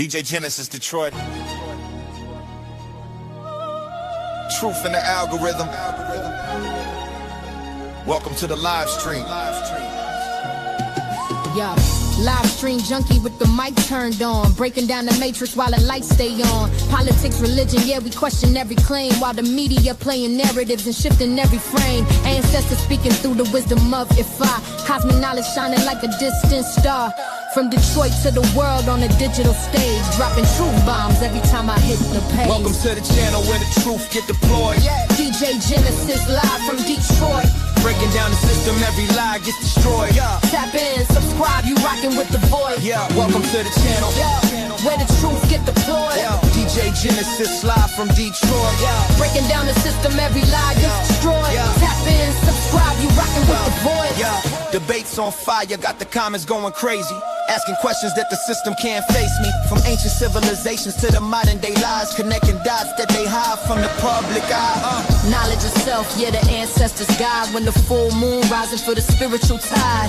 DJ Genesis, Detroit. Truth in the algorithm. Welcome to the live stream. Yeah, live stream junkie with the mic turned on, breaking down the matrix while the lights stay on. Politics, religion, yeah, we question every claim, while the media playing narratives and shifting every frame. Ancestors speaking through the wisdom of Ifa, cosmic knowledge shining like a distant star. From Detroit to the world on a digital stage, dropping truth bombs every time I hit the page. Welcome to the channel where the truth get deployed. DJ Genesis live from Detroit. Breaking down the system, every lie gets destroyed. Tap in, subscribe, you rocking with the voice. Welcome to the channel. Where the truth get deployed. DJ Genesis live from Detroit. Breaking down the system, every lie gets destroyed. Tap in, subscribe, you rocking with the voice. Debates on fire, got the comments going crazy. Asking questions that the system can't face me. From ancient civilizations to the modern day lies, connecting dots that they hide from the public eye. Knowledge of self, yeah, the ancestors guide. When the full moon rising for the spiritual tide.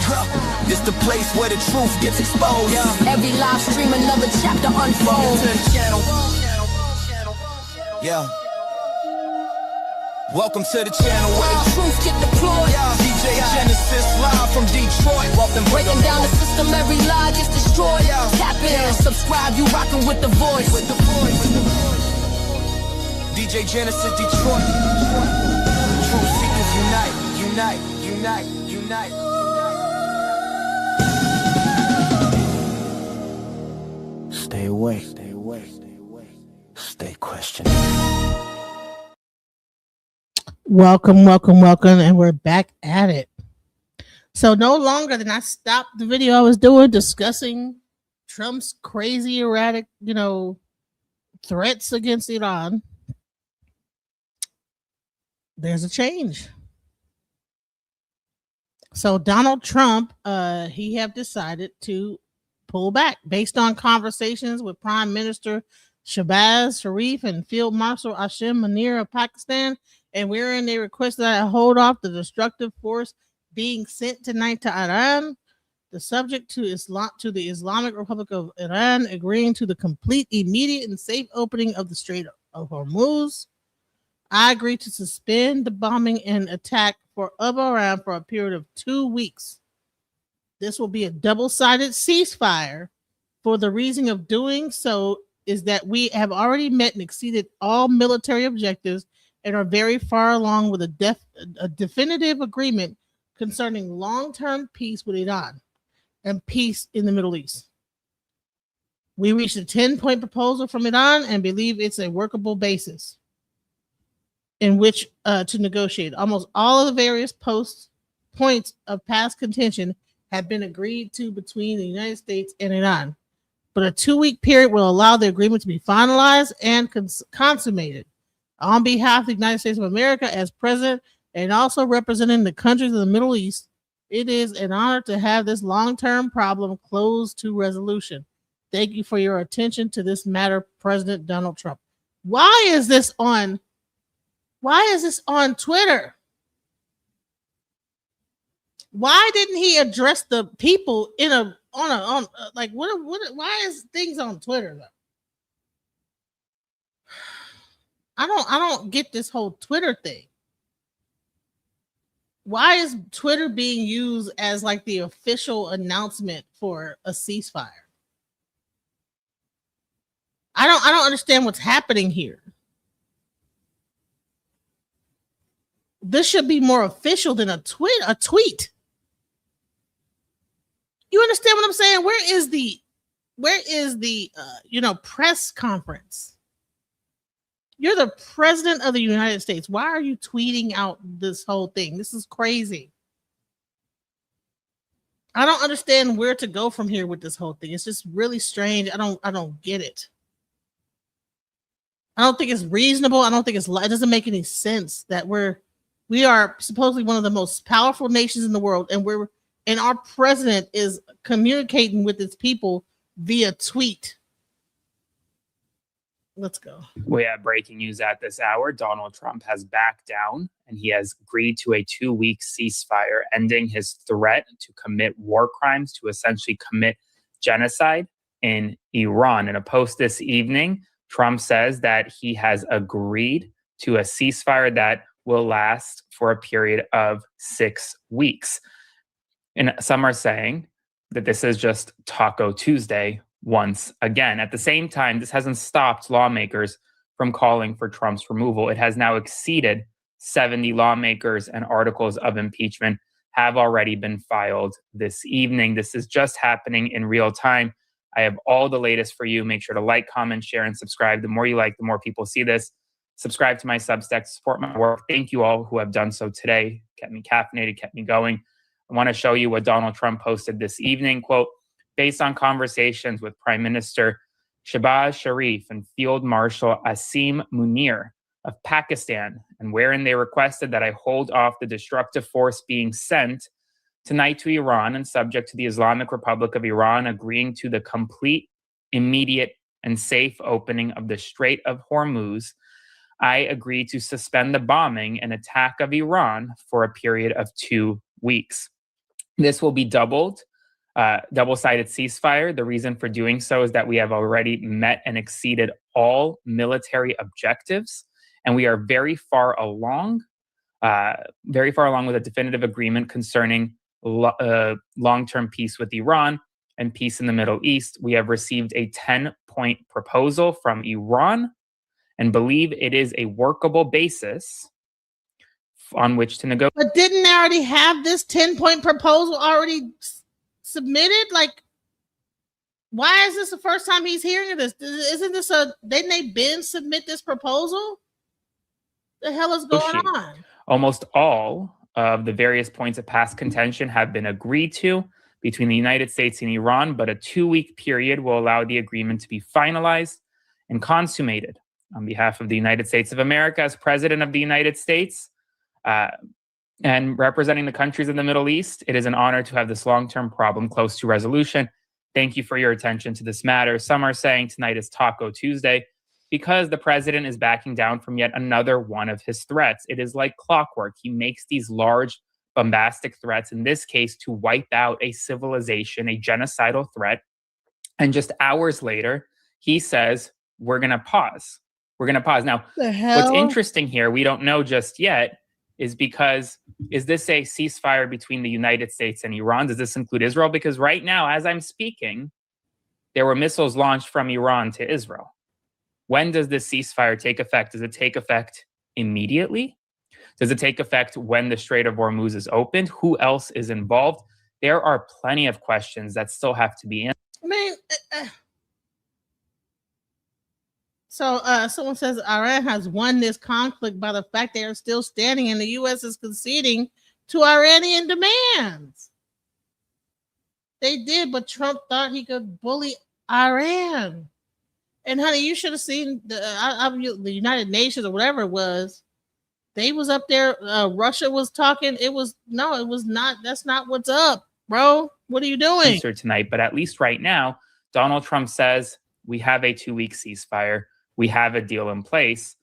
This the place where the truth gets exposed. Every live stream, another chapter unfolds. To the channel. Welcome to the channel where the truth get deployed. DJ Genesis live from Detroit. Breaking down the system, every lie gets destroyed. Tap in, subscribe, you rockin' with the voice. DJ Genesis, Detroit. Truth seekers unite, unite, unite, unite. Stay away, stay away, stay away. Stay questioning. Welcome, and we're back at it. So no longer than I stopped the video I was doing discussing Trump's crazy, erratic, threats against Iran. There's a change. So Donald Trump, he have decided to pull back based on conversations with Prime Minister Shehbaz Sharif and Field Marshal Hashim Munir of Pakistan, and wherein they requested that I hold off the destructive force being sent tonight to Iran, the subject to the Islamic Republic of Iran agreeing to the complete, immediate, and safe opening of the Strait of Hormuz. I agreed to suspend the bombing and attack of Iran for a period of 2 weeks. This will be a double-sided ceasefire. For the reason of doing so is that we have already met and exceeded all military objectives and are very far along with a definitive agreement concerning long-term peace with Iran and peace in the Middle East. We reached a 10-point proposal from Iran and believe it's a workable basis in which to negotiate. Almost all of the various points of past contention have been agreed to between the United States and Iran, but a 2-week period will allow the agreement to be finalized and consummated. On behalf of the United States of America as president and also representing the countries of the Middle East, it is an honor to have this long-term problem closed to resolution. Thank you for your attention to this matter, President Donald Trump. Why is this on Twitter? Why didn't he address the people why is things on Twitter though? I don't get this whole Twitter thing. Why is Twitter being used as like the official announcement for a ceasefire? I don't understand what's happening here. This should be more official than a tweet. You understand what I'm saying? Where is the press conference? You're the president of the United States. Why are you tweeting out this whole thing? This is crazy. I don't understand where to go from here with this whole thing. It's just really strange. I don't get it. I don't think it's reasonable. I don't think it doesn't make any sense that we are supposedly one of the most powerful nations in the world, and our president is communicating with his people via tweet. Let's go. We have breaking news at this hour. Donald Trump has backed down and he has agreed to a 2-week ceasefire, ending his threat to commit war crimes, to essentially commit genocide. in Iran. In a post this evening, Trump says that he has agreed to a ceasefire that will last for a period of 6 weeks. And some are saying that this is just Taco Tuesday once again. At the same time, this hasn't stopped lawmakers from calling for Trump's removal. It has now exceeded 70 lawmakers, and articles of impeachment have already been filed this evening. This is just happening in real time. I have all the latest for you. Make sure to like, comment, share, and subscribe. The more you like, the more people see this. Subscribe to my Substack to support my work. Thank you all who have done so today. Kept me caffeinated, kept me going. I want to show you what Donald Trump posted this evening. Quote, based on conversations with Prime Minister Shehbaz Sharif and Field Marshal Asim Munir of Pakistan, and wherein they requested that I hold off the destructive force being sent tonight to Iran and subject to the Islamic Republic of Iran agreeing to the complete, immediate, and safe opening of the Strait of Hormuz, I agree to suspend the bombing and attack of Iran for a period of 2 weeks. This will be double-sided ceasefire. The reason for doing so is that we have already met and exceeded all military objectives, and we are very far along with a definitive agreement concerning long-term peace with Iran and peace in the Middle East. We have received a 10-point proposal from Iran and believe it is a workable basis on which to negotiate. But didn't they already have this 10-point proposal already submitted? Like, why is this the first time he's hearing of this? Isn't this didn't they been submit this proposal? The hell is going on? Almost all of the various points of past contention have been agreed to between the United States and Iran, but a 2-week period will allow the agreement to be finalized and consummated. On behalf of the United States of America, as President of the United States, and representing the countries in the Middle East, it is an honor to have this long-term problem close to resolution. Thank you for your attention to this matter. Some are saying tonight is Taco Tuesday because the president is backing down from yet another one of his threats. It is like clockwork. He makes these large, bombastic threats, in this case, to wipe out a civilization, a genocidal threat. And just hours later, he says, we're going to pause. We're going to pause. Now, what's interesting here, we don't know just yet, is because, is this a ceasefire between the United States and Iran? Does this include Israel? Because right now, as I'm speaking, there were missiles launched from Iran to Israel. When does this ceasefire take effect? Does it take effect immediately? Does it take effect when the Strait of Hormuz is opened? Who else is involved? There are plenty of questions that still have to be answered. I mean, so someone says Iran has won this conflict by the fact they are still standing and the U.S. is conceding to Iranian demands. They did, but Trump thought he could bully Iran. And honey, you should have seen the United Nations or whatever it was. They was up there. Russia was talking. It was not. That's not what's up, bro. What are you doing? Tonight, but at least right now, Donald Trump says we have a 2-week ceasefire. We have a deal in place.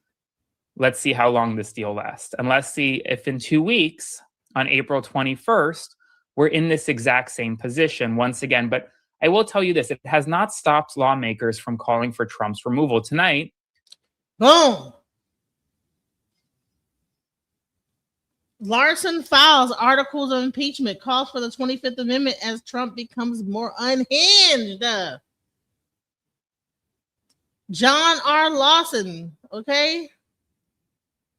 Let's see how long this deal lasts. And let's see if in 2 weeks, on April 21st, we're in this exact same position once again. But I will tell you this, it has not stopped lawmakers from calling for Trump's removal. Tonight, boom. Larson files articles of impeachment, calls for the 25th Amendment as Trump becomes more unhinged. John R. Lawson,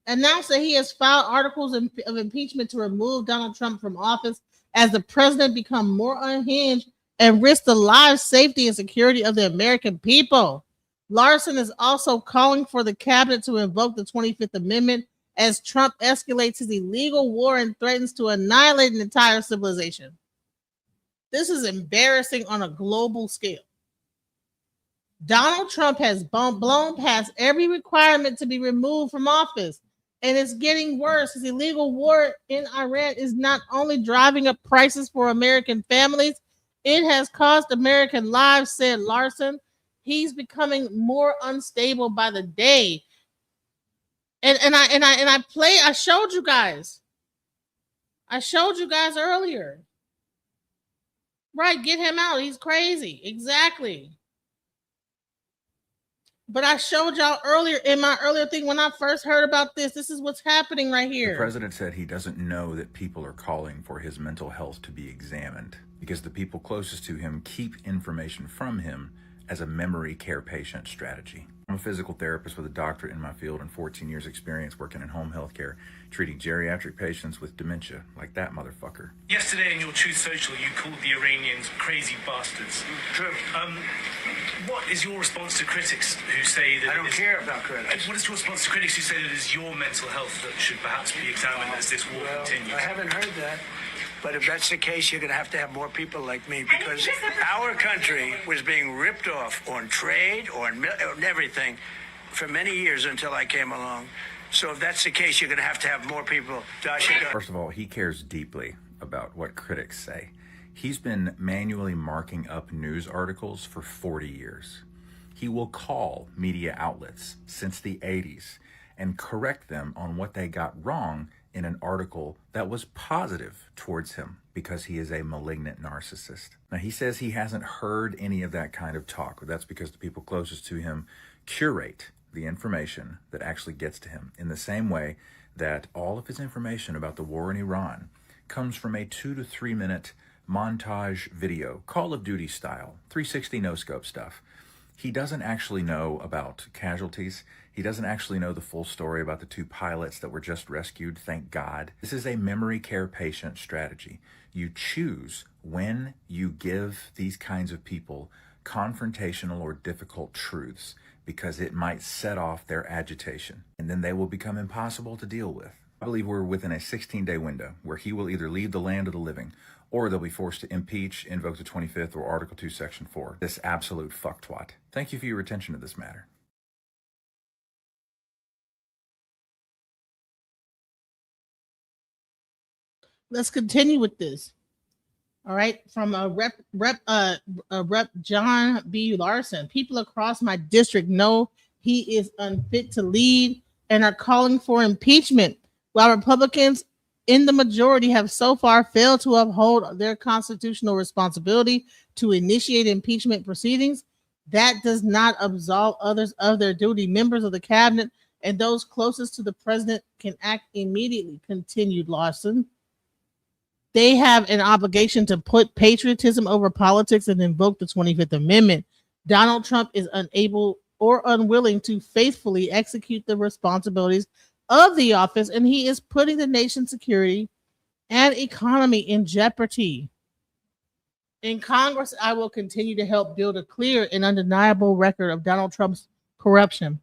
announced that he has filed articles of impeachment to remove Donald Trump from office as the president becomes more unhinged and risks the lives, safety, and security of the American people. Larson is also calling for the cabinet to invoke the 25th Amendment as Trump escalates his illegal war and threatens to annihilate an entire civilization. This is embarrassing on a global scale. Donald Trump has blown past every requirement to be removed from office, and it's getting worse. His illegal war in Iran is not only driving up prices for American families, it has cost American lives, said Larson. He's becoming more unstable by the day. I showed you guys. Earlier. Right, get him out. He's crazy. Exactly. But I showed y'all earlier in my earlier thing when I first heard about this. This is what's happening right here. The president said he doesn't know that people are calling for his mental health to be examined because the people closest to him keep information from him as a memory care patient strategy. I'm a physical therapist with a doctorate in my field and 14 years experience working in home health care, treating geriatric patients with dementia, like that motherfucker. Yesterday in your Truth Social, you called the Iranians crazy bastards. True. What is your response to critics who say that... I don't care about critics. What is your response to critics who say that it is your mental health that should perhaps be examined as this war continues? I haven't heard that. But if that's the case, you're going to have more people like me, because our country was being ripped off on trade, on everything, for many years until I came along. So if that's the case, you're going to have more people. First of all, he cares deeply about what critics say. He's been manually marking up news articles for 40 years. He will call media outlets since the 80s and correct them on what they got wrong in an article that was positive towards him, because he is a malignant narcissist. Now, he says he hasn't heard any of that kind of talk, but that's because the people closest to him curate the information that actually gets to him, in the same way that all of his information about the war in Iran comes from a 2 to 3 minute montage video, Call of Duty style, 360 no-scope stuff. He doesn't actually know about casualties. He doesn't actually know the full story about the 2 pilots that were just rescued, thank God. This is a memory care patient strategy. You choose when you give these kinds of people confrontational or difficult truths, because it might set off their agitation, and then they will become impossible to deal with. I believe we're within a 16-day window where he will either leave the land of the living, or they'll be forced to impeach, invoke the 25th, or Article 2, Section 4. This absolute fucktwat. Thank you for your attention to this matter. Let's continue with this. All right, from Rep John B. Larson. People across my district know he is unfit to lead and are calling for impeachment, while Republicans in the majority have so far failed to uphold their constitutional responsibility to initiate impeachment proceedings. That does not absolve others of their duty. Members of the cabinet and those closest to the president can act immediately, continued Larson. They have an obligation to put patriotism over politics and invoke the 25th Amendment. Donald Trump is unable or unwilling to faithfully execute the responsibilities of the office, and he is putting the nation's security and economy in jeopardy. In Congress, I will continue to help build a clear and undeniable record of Donald Trump's corruption,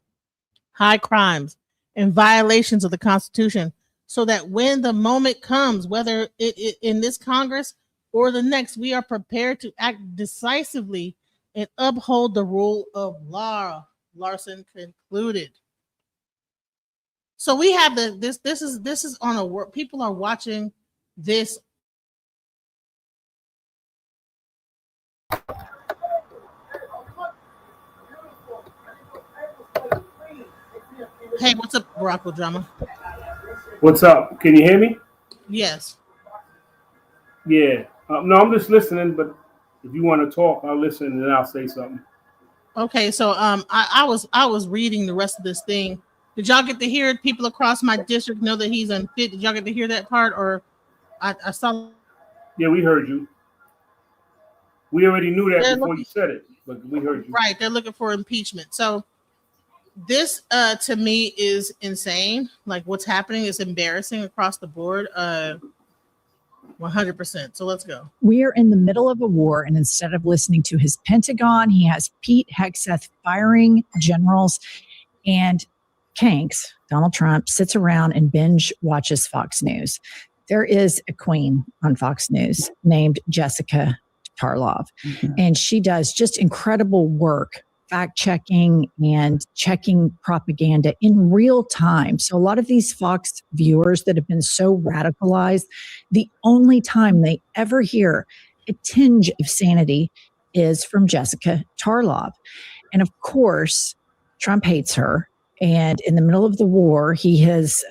high crimes, and violations of the Constitution, so that when the moment comes, whether it in this Congress or the next, we are prepared to act decisively and uphold the rule of law, Larson concluded. So we have this is on a work. People are watching this. Hey, what's up, Barack Obama? What's up? Can you hear me? Yes. Yeah. No, I'm just listening, but if you want to talk, I'll listen and then I'll say something. Okay, so I was reading the rest of this thing. Did y'all get to hear it? People across my district know that he's unfit. Did y'all get to hear that part? Or I saw. Yeah, we heard you. We already knew that before you said it, but we heard you. Right, they're looking for impeachment. So this to me is insane. Like, what's happening is embarrassing across the board. 100%. So let's go. We are in the middle of a war, and instead of listening to his Pentagon, he has Pete Hegseth firing generals, and Kanks, Donald Trump, sits around and binge watches Fox News. There is a queen on Fox News named Jessica Tarlov, and she does just incredible work fact-checking and checking propaganda in real time. So a lot of these Fox viewers that have been so radicalized, the only time they ever hear a tinge of sanity is from Jessica Tarlov. And of course, Trump hates her. And in the middle of the war, he has...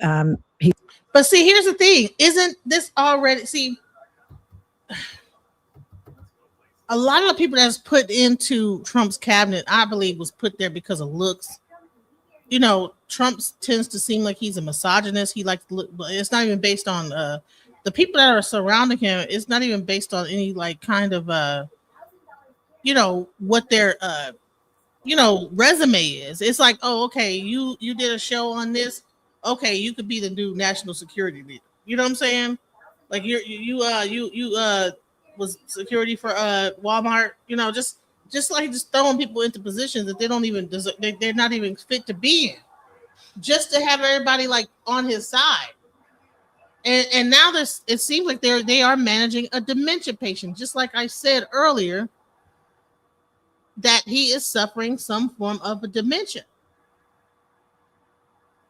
But see, here's the thing. Isn't this already... See... a lot of the people that's put into Trump's cabinet, I believe, was put there because of looks. You know, Trump tends to seem like he's a misogynist. He likes to look, but it's not even based on the people that are surrounding him. It's not even based on any like kind of you know, what their you know, resume is. It's like, oh, okay, you did a show on this. Okay, you could be the new national security leader. You know what I'm saying? Like you was security for Walmart. You know, just throwing people into positions that they don't even deserve, they're not even fit to be in, just to have everybody like on his side. And now it seems like they are managing a dementia patient, just like I said earlier, that he is suffering some form of a dementia.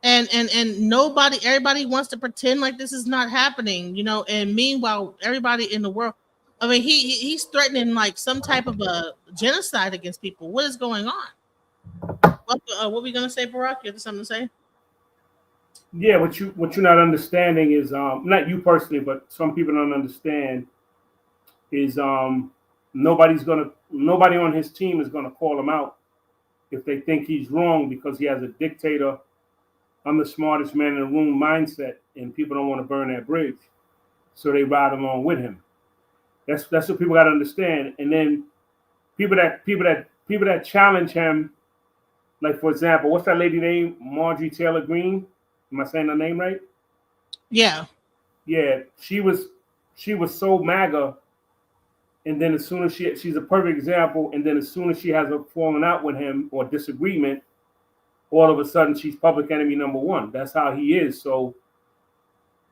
And everybody wants to pretend like this is not happening, you know, and meanwhile everybody in the world, I mean, he's threatening like some type of a genocide against people. What is going on? What were you gonna say, Barack? You have something to say? Yeah, what you're not understanding is not you personally, but some people don't understand is nobody on his team is gonna call him out if they think he's wrong, because he has a dictator, I'm the smartest man in the room mindset, and people don't want to burn that bridge, so they ride along with him. That's what people got to understand. And then people that challenge him, like for example, what's that lady name? Marjorie Taylor Greene. Am I saying her name right? Yeah. Yeah. She was so MAGA, and then as soon as she's a perfect example, and then as soon as she has a falling out with him or disagreement, all of a sudden she's public enemy number one. That's how he is. So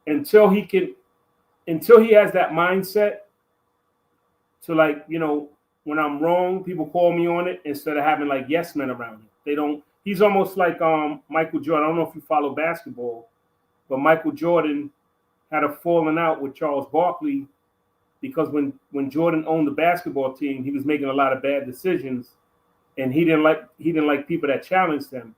until he has that mindset to, like, you know, when I'm wrong, people call me on it, instead of having like yes men around him. They don't. He's almost like Michael Jordan. I don't know if you follow basketball, but Michael Jordan had a falling out with Charles Barkley because when Jordan owned the basketball team, he was making a lot of bad decisions, and he didn't like people that challenged him.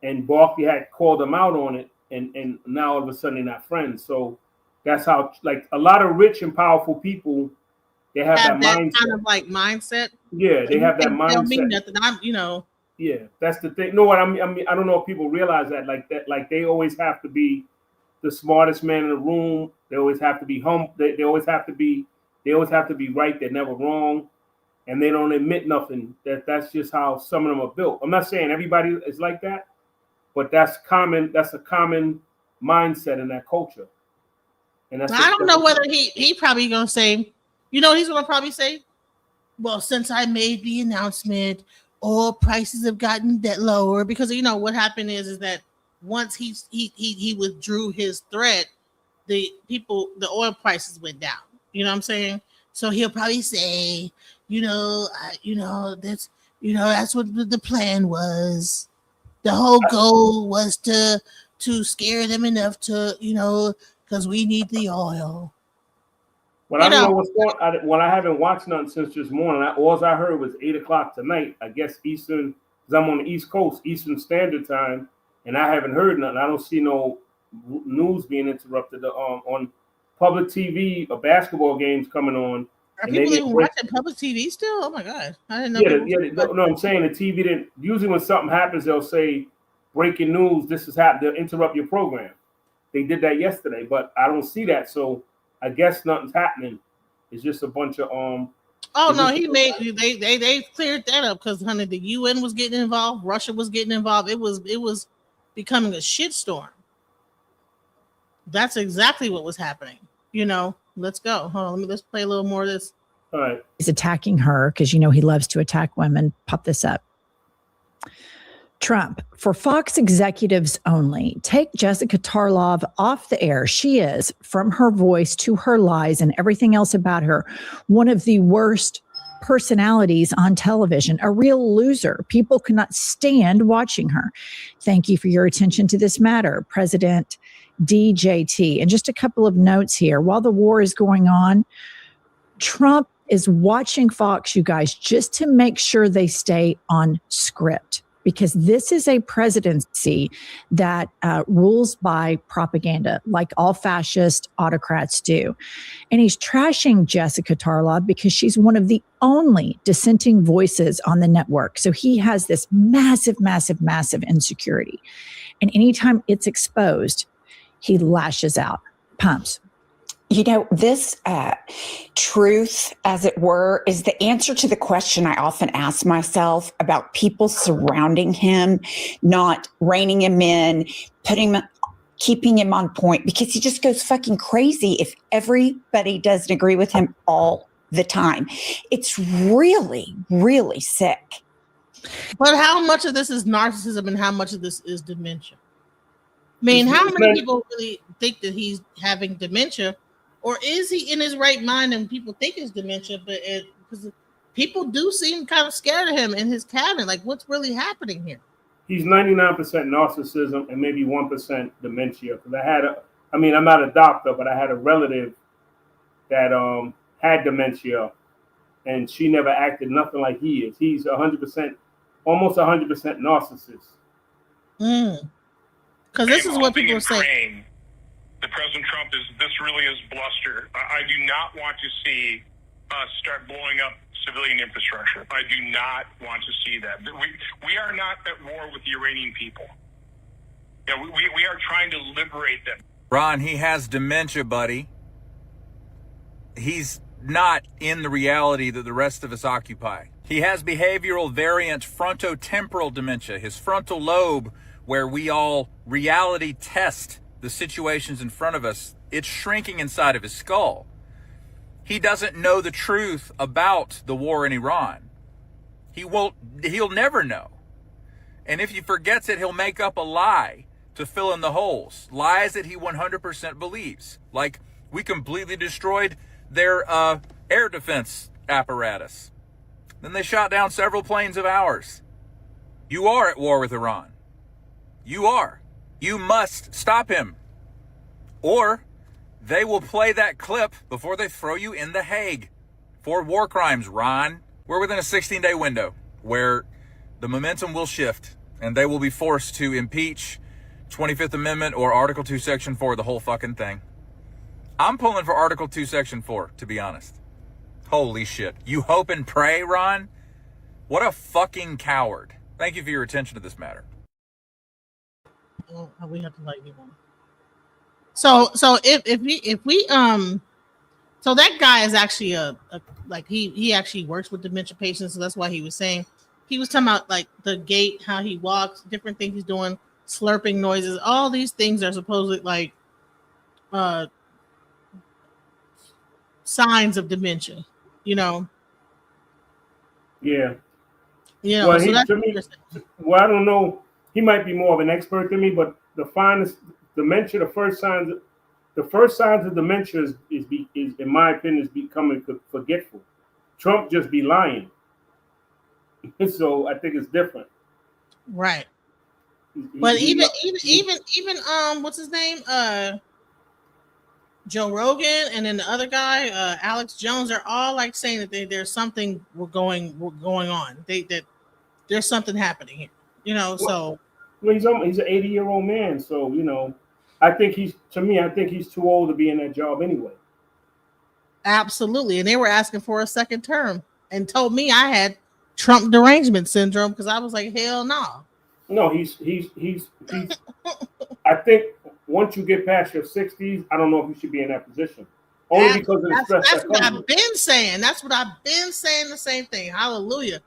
And Barkley had called him out on it, and now all of a sudden they're not friends. So that's how, like, a lot of rich and powerful people, they have that mindset. Kind of like mindset. Yeah, they have that mindset. Tell me nothing. I'm, you know. Yeah, that's the thing. No, what I mean, I don't know if people realize that. Like they always have to be the smartest man in the room. They always have to be humble. They always have to be right. They're never wrong, and they don't admit nothing. That's just how some of them are built. I'm not saying everybody is like that, but that's common. That's a common mindset in that culture. And I don't know whether he probably gonna say, you know, he's gonna probably say, well, since I made the announcement, oil prices have gotten that lower, because you know what happened is that once he withdrew his threat, the oil prices went down. You know what I'm saying? So he'll probably say, that's what the plan was. The whole goal was to scare them enough to, because we need the oil. Well, I don't know what's going on. Well, I haven't watched nothing since this morning. All I heard was 8:00 tonight. I guess Eastern, because I'm on the East Coast, Eastern Standard Time, and I haven't heard nothing. I don't see no news being interrupted on public TV. Basketball games coming on. Are people even watching public TV still? Oh my God, I didn't know. No, I'm saying the TV didn't. Usually, when something happens, they'll say breaking news. This has happened. They'll interrupt your program. They did that yesterday, but I don't see that. So I guess nothing's happening. It's just a bunch of Oh no, they cleared that up, because honey, the UN was getting involved, Russia was getting involved. It was becoming a shitstorm. That's exactly what was happening. Let's go. Hold on, let's play a little more of this. All right. He's attacking her because he loves to attack women. Pop this up. Trump, for Fox executives only, take Jessica Tarlov off the air. She is, from her voice to her lies and everything else about her, one of the worst personalities on television, a real loser. People cannot stand watching her. Thank you for your attention to this matter, President DJT. And just a couple of notes here. While the war is going on, Trump is watching Fox, you guys, just to make sure they stay on script. because this is a presidency that rules by propaganda, like all fascist autocrats do. And he's trashing Jessica Tarlov because she's one of the only dissenting voices on the network. So he has this massive, massive, massive insecurity. And anytime it's exposed, he lashes out, pumps. You know, this truth, as it were, is the answer to the question I often ask myself about people surrounding him, not reining him in, keeping him on point, because he just goes fucking crazy if everybody doesn't agree with him all the time. It's really, really sick. But how much of this is narcissism and how much of this is dementia? I mean, how many people really think that he's having dementia? Or is he in his right mind and people think it's dementia, but because people do seem kind of scared of him in his cabinet. Like, what's really happening here? He's 99% narcissism and maybe 1% dementia. Because I'm not a doctor, but I had a relative that had dementia, and she never acted nothing like he is. He's 100%, almost 100% narcissist. Because this is what people say. The President Trump this really is bluster. I do not want to see us start blowing up civilian infrastructure. I do not want to see that. We are not at war with the Iranian people. Yeah, we are trying to liberate them. Ron, he has dementia, buddy. He's not in the reality that the rest of us occupy. He has behavioral variant frontotemporal dementia, his frontal lobe, where we all reality test the situations in front of us, it's shrinking inside of his skull. He doesn't know the truth about the war in Iran. He'll never know. And if he forgets it, he'll make up a lie to fill in the holes. Lies that he 100% believes. Like, we completely destroyed their air defense apparatus. Then they shot down several planes of ours. You are at war with Iran. You are. You must stop him, or they will play that clip before they throw you in The Hague for war crimes, Ron. We're within a 16-day window where the momentum will shift and they will be forced to impeach 25th Amendment or Article 2, Section 4, the whole fucking thing. I'm pulling for Article 2, Section 4, to be honest. Holy shit. You hope and pray, Ron? What a fucking coward. Thank you for your attention to this matter. We have to let you on. So if we so that guy is actually he actually works with dementia patients, so that's why he was talking about like the gait, how he walks, different things he's doing, slurping noises, all these things are supposedly like signs of dementia, you know. Yeah. Yeah. Well, so I don't know. He might be more of an expert than me, but the finest dementia, the first signs of dementia is in my opinion, is becoming forgetful. Trump just be lying. So I think it's different. Right. But even what's his name? Joe Rogan and then the other guy, Alex Jones, are all like saying that there's something going on. That there's something happening here. You know, so he's an 80-year-old man, so you know, I think he's too old to be in that job anyway. Absolutely, and they were asking for a second term and told me I had Trump derangement syndrome because I was like, hell no. No, he's I think once you get past your 60s, I don't know if you should be in that position. Only because of the stress. That's what I've been saying. That's what I've been saying. The same thing. Hallelujah.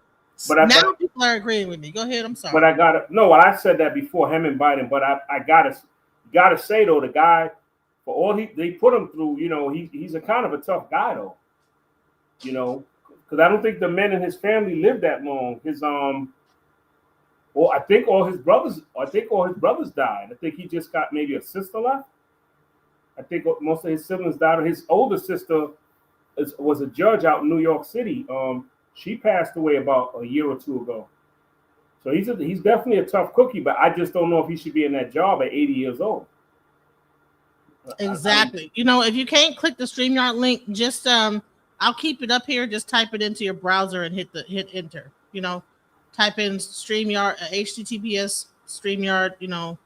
But now people are agreeing with me. Go ahead. I'm sorry. But I said that before him and Biden. But I gotta say though, the guy, for all they put him through, you know, he's a kind of a tough guy though. You know, because I don't think the men in his family lived that long. I think all his brothers died. I think he just got maybe a sister left. I think most of his siblings died. His older sister was a judge out in New York City. She passed away about a year or two ago. So he's definitely a tough cookie, but I just don't know if he should be in that job at 80 years old. Exactly. You know, if you can't click the StreamYard link, just I'll keep it up here. Just type it into your browser and hit enter. You know, type in StreamYard, HTTPS StreamYard, you know,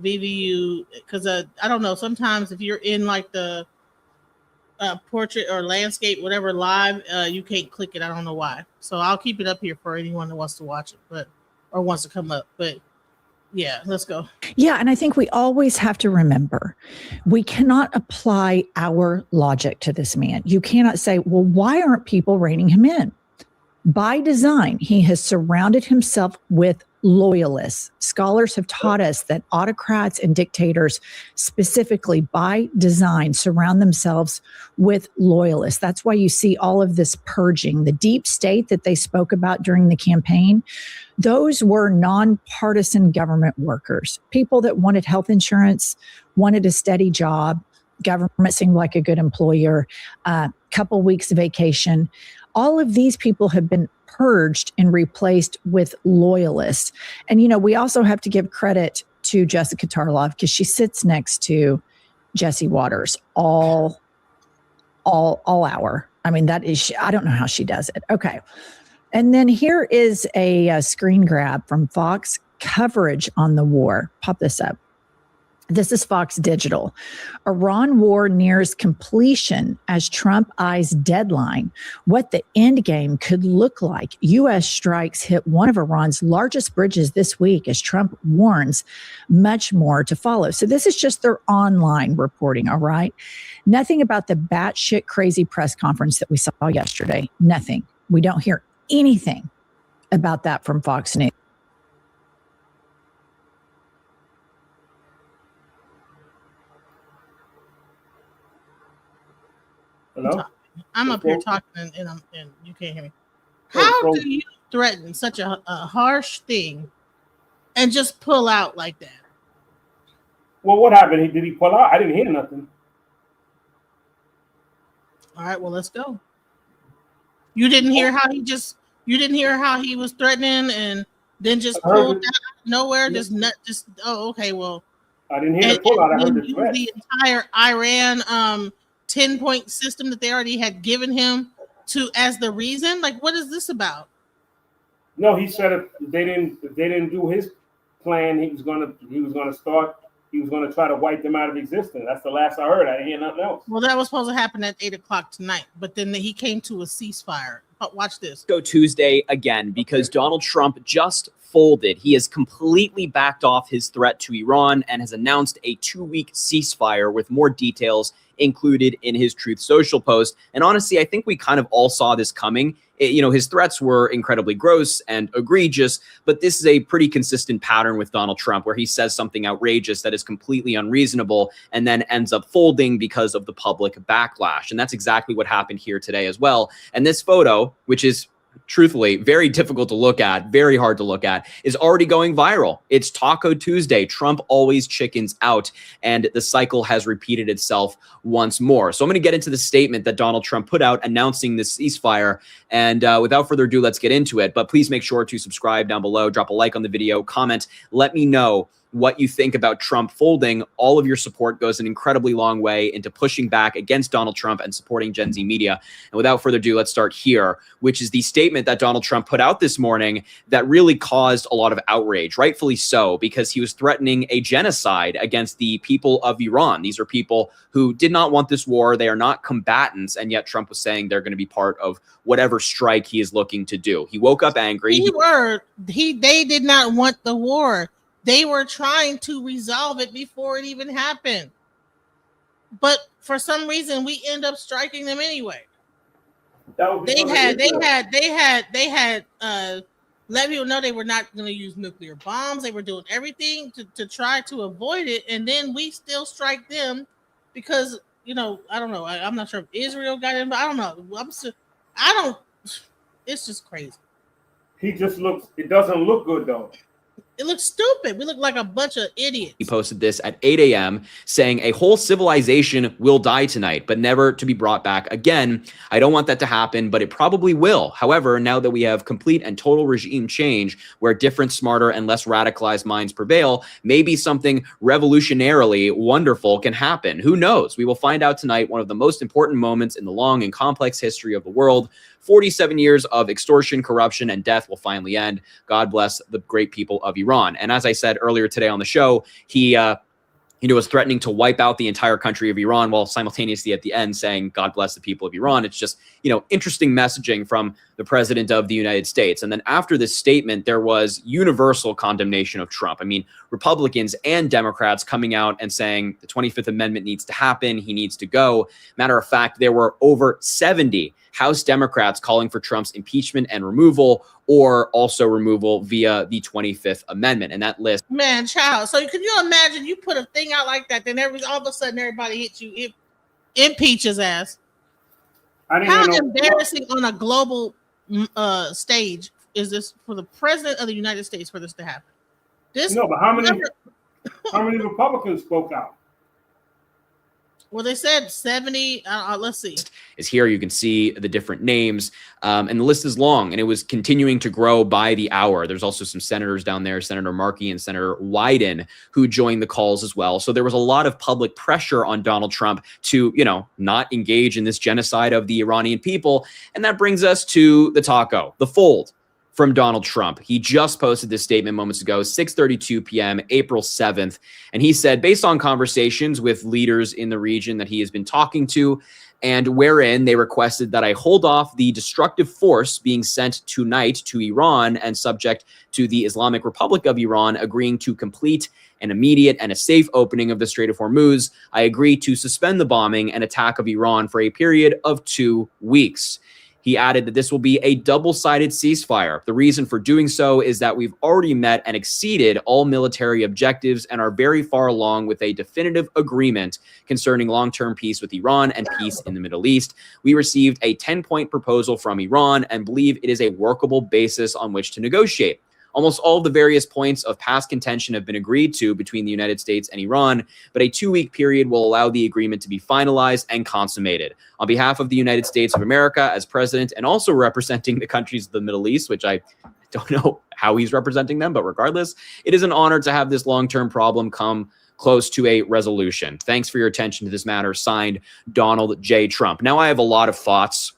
VVU, because I don't know. Sometimes if you're in like the portrait or landscape, whatever, live, you can't click it. I don't know why. So I'll keep it up here for anyone that wants to watch it, or wants to come up. But yeah, let's go. Yeah, and I think we always have to remember, we cannot apply our logic to this man. You cannot say, well, why aren't people reining him in? By design, he has surrounded himself with loyalists. Scholars have taught us that autocrats and dictators, specifically by design, surround themselves with loyalists. That's why you see all of this purging. The deep state that they spoke about during the campaign, those were nonpartisan government workers, people that wanted health insurance, wanted a steady job. Government seemed like a good employer, couple weeks of vacation. All of these people have been purged and replaced with loyalists. And, you know, we also have to give credit to Jessica Tarlov because she sits next to Jesse Waters all hour. I mean, that is, I don't know how she does it. Okay. And then here is a screen grab from Fox coverage on the war. Pop this up. This is Fox Digital. Iran war nears completion as Trump eyes deadline. What the end game could look like. U.S. strikes hit one of Iran's largest bridges this week as Trump warns much more to follow. So this is just their online reporting, all right? Nothing about the batshit crazy press conference that we saw yesterday. Nothing. We don't hear anything about that from Fox News. Hello? I'm up here talking and you can't hear me. How do you threaten such a harsh thing and just pull out like that? Well, what happened? Did he pull out? I didn't hear nothing. All right, well, let's go. You didn't hear how he was threatening and then just pulled out nowhere, okay, well. I didn't hear the pull out. I heard the threat. The entire Iran 10-point system that they already had given him as the reason. Like, what is this about? No, he said if they didn't do his plan, he was gonna try to wipe them out of existence. That's the last I heard. I didn't hear nothing else. Well, that was supposed to happen at 8:00 tonight, but then he came to a ceasefire. Watch this. Go Tuesday again because Donald Trump just folded. He has completely backed off his threat to Iran and has announced a 2-week ceasefire with more details included in his Truth Social post. And honestly, I think we kind of all saw this coming. His threats were incredibly gross and egregious, but this is a pretty consistent pattern with Donald Trump where he says something outrageous that is completely unreasonable and then ends up folding because of the public backlash. And that's exactly what happened here today as well. And this photo, which is truthfully very difficult to look at, very hard to look at, is already going viral. It's Taco Tuesday. Trump always chickens out, and the cycle has repeated itself once more. So I'm going to get into the statement that Donald Trump put out announcing this ceasefire, and without further ado, let's get into it. But please make sure to subscribe down below, drop a like on the video, comment, let me know what you think about Trump folding. All of your support goes an incredibly long way into pushing back against Donald Trump and supporting Gen Z media. And without further ado, let's start here, which is the statement that Donald Trump put out this morning that really caused a lot of outrage, rightfully so, because he was threatening a genocide against the people of Iran. These are people who did not want this war. They are not combatants. And yet Trump was saying they're going to be part of whatever strike he is looking to do. He woke up angry. They did not want the war. They were trying to resolve it before it even happened. But for some reason, we end up striking them anyway. They had let people know they were not going to use nuclear bombs. They were doing everything to try to avoid it. And then we still strike them because, I don't know. I'm not sure if Israel got in, but I don't know. It's just crazy. It doesn't look good though. It looks stupid. We look like a bunch of idiots. He posted this at 8 a.m. saying a whole civilization will die tonight, but never to be brought back again. I don't want that to happen, but it probably will. However, now that we have complete and total regime change where different, smarter, and less radicalized minds prevail, maybe something revolutionarily wonderful can happen. Who knows? We will find out tonight, one of the most important moments in the long and complex history of the world. 47 years of extortion, corruption, and death will finally end. God bless the great people of Iran. And as I said earlier today on the show, he was threatening to wipe out the entire country of Iran while simultaneously at the end saying, God bless the people of Iran. It's just, interesting messaging from the president of the United States. And then after this statement, there was universal condemnation of Trump. I mean, Republicans and Democrats coming out and saying the 25th Amendment needs to happen. He needs to go. Matter of fact, there were over 70 House Democrats calling for Trump's impeachment and removal, or also removal via the 25th Amendment. And that list. Man, child. So can you imagine you put a thing out like that, then all of a sudden everybody hits you, impeach his ass? How embarrassing on a global stage is this for the president of the United States for this to happen? But how many Republicans spoke out? Well, they said 70. Let's see. Is here. You can see the different names, and the list is long, and it was continuing to grow by the hour. There's also some senators down there, Senator Markey and Senator Wyden, who joined the calls as well. So there was a lot of public pressure on Donald Trump to, not engage in this genocide of the Iranian people. And that brings us to the taco, the fold from Donald Trump. He just posted this statement moments ago, 6:32 p.m., April 7th. And he said, based on conversations with leaders in the region that he has been talking to, and wherein they requested that I hold off the destructive force being sent tonight to Iran and subject to the Islamic Republic of Iran agreeing to complete an immediate and a safe opening of the Strait of Hormuz, I agree to suspend the bombing and attack of Iran for a period of 2 weeks. He added that this will be a double-sided ceasefire. The reason for doing so is that we've already met and exceeded all military objectives and are very far along with a definitive agreement concerning long-term peace with Iran and peace in the Middle East. We received a 10-point proposal from Iran and believe it is a workable basis on which to negotiate. Almost all of the various points of past contention have been agreed to between the United States and Iran, but a 2-week period will allow the agreement to be finalized and consummated. On behalf of the United States of America as president and also representing the countries of the Middle East, which I don't know how he's representing them, but regardless, it is an honor to have this long-term problem come close to a resolution. Thanks for your attention to this matter. Signed, Donald J. Trump. Now, I have a lot of thoughts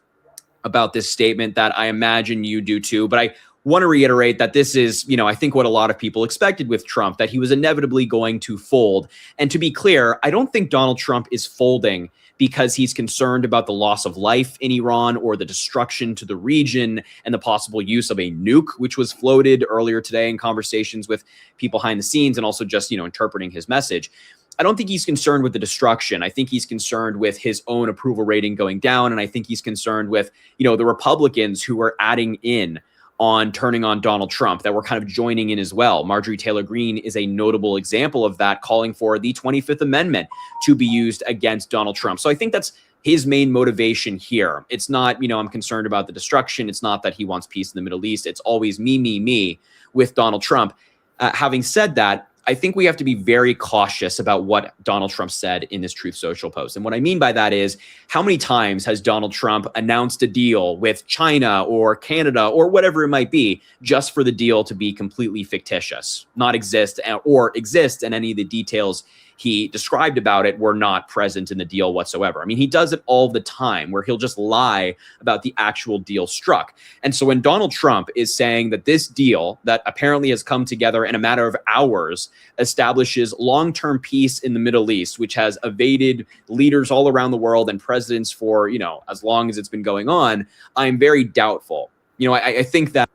about this statement that I imagine you do too, but I want to reiterate that this is, I think what a lot of people expected with Trump, that he was inevitably going to fold. And to be clear, I don't think Donald Trump is folding because he's concerned about the loss of life in Iran or the destruction to the region and the possible use of a nuke, which was floated earlier today in conversations with people behind the scenes and also just, interpreting his message. I don't think he's concerned with the destruction. I think he's concerned with his own approval rating going down. And I think he's concerned with, the Republicans who are adding in on turning on Donald Trump, that we're kind of joining in as well. Marjorie Taylor Greene is a notable example of that, calling for the 25th Amendment to be used against Donald Trump. So I think that's his main motivation here. It's not, I'm concerned about the destruction. It's not that he wants peace in the Middle East. It's always me with Donald Trump. Having said that, I think we have to be very cautious about what Donald Trump said in this Truth Social post. And what I mean by that is, how many times has Donald Trump announced a deal with China or Canada or whatever it might be, just for the deal to be completely fictitious, not exist, or exist, and any of the details he described about it were not present in the deal whatsoever. I mean, he does it all the time, where he'll just lie about the actual deal struck. And so when Donald Trump is saying that this deal that apparently has come together in a matter of hours establishes long-term peace in the Middle East, which has evaded leaders all around the world and presidents for, as long as it's been going on, I'm very doubtful. I think that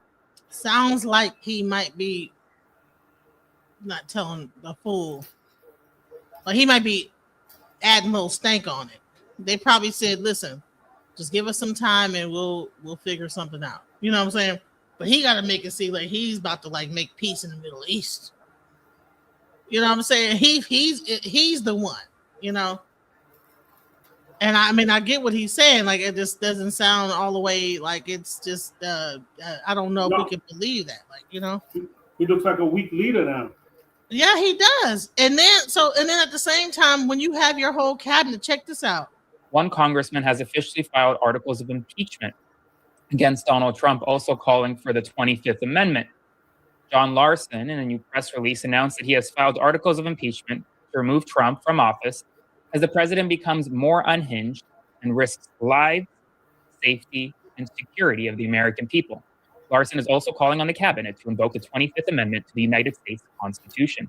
sounds like he might be not telling the full. But he might be adding a little stank on it. They probably said, listen, just give us some time and we'll figure something out. You know what I'm saying? But he got to make it seem like he's about to make peace in the Middle East. You know what I'm saying? He's the one, And I mean, I get what he's saying. It just doesn't sound all the way like it's just, I don't know if we can believe that. He looks like a weak leader now. Yeah, he does. And then at the same time, when you have your whole cabinet, check this out. One congressman has officially filed articles of impeachment against Donald Trump, also calling for the 25th Amendment. John Larson, in a new press release, announced that he has filed articles of impeachment to remove Trump from office as the president becomes more unhinged and risks lives, safety, and security of the American people. Larson is also calling on the cabinet to invoke the 25th Amendment to the United States Constitution.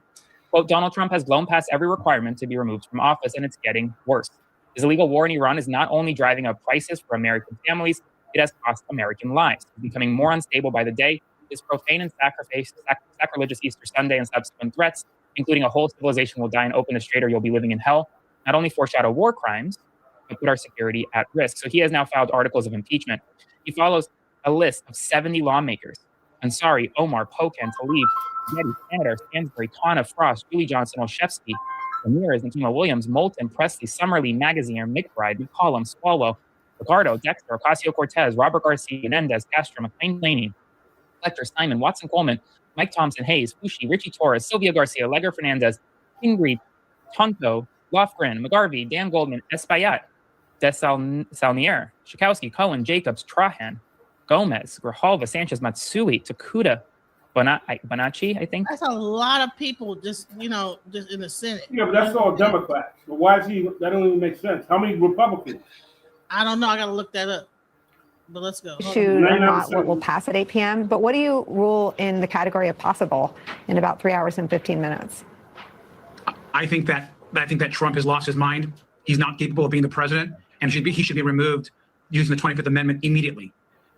Quote, Donald Trump has blown past every requirement to be removed from office, and it's getting worse. His illegal war in Iran is not only driving up prices for American families, it has cost American lives. It's becoming more unstable by the day. His profane and sacrilegious Easter Sunday and subsequent threats, including a whole civilization will die and open the strait or you'll be living in hell, not only foreshadow war crimes, but put our security at risk. So he has now filed articles of impeachment. He follows a list of 70 lawmakers: Ansari, Omar, Pocan, Tlaib, Getty, Canada, Stansbury, Khanna, Frost, Julie Johnson, Olszewski, Ramirez, Nikema Williams, Moulton, Presley, Summerlee, Magaziner, McBride, McCollum, Swalwell, Ricardo, Dexter, Ocasio-Cortez, Robert Garcia, Menendez, Castro, McLean Laney, Fletcher, Simon, Watson Coleman, Mike Thompson, Hayes, Fushi, Richie Torres, Sylvia Garcia, Leger Fernandez, Ingrid, Tonto, Lofgren, McGarvey, Dan Goldman, Espaillat, Desaulnier, Schakowsky, Cohen, Jacobs, Trahan, Gomez, Grijalva, Sanchez, Matsui, Takuda, Bonacci, I think. That's a lot of people just in the Senate. Yeah, but that's all Democrats. But why is he? That don't even make sense. How many Republicans? I don't know. I got to look that up. But let's go. Issued or not what will pass at 8 p.m. But what do you rule in the category of possible in about 3 hours and 15 minutes? I think that Trump has lost his mind. He's not capable of being the president, and he should be removed using the 25th Amendment immediately.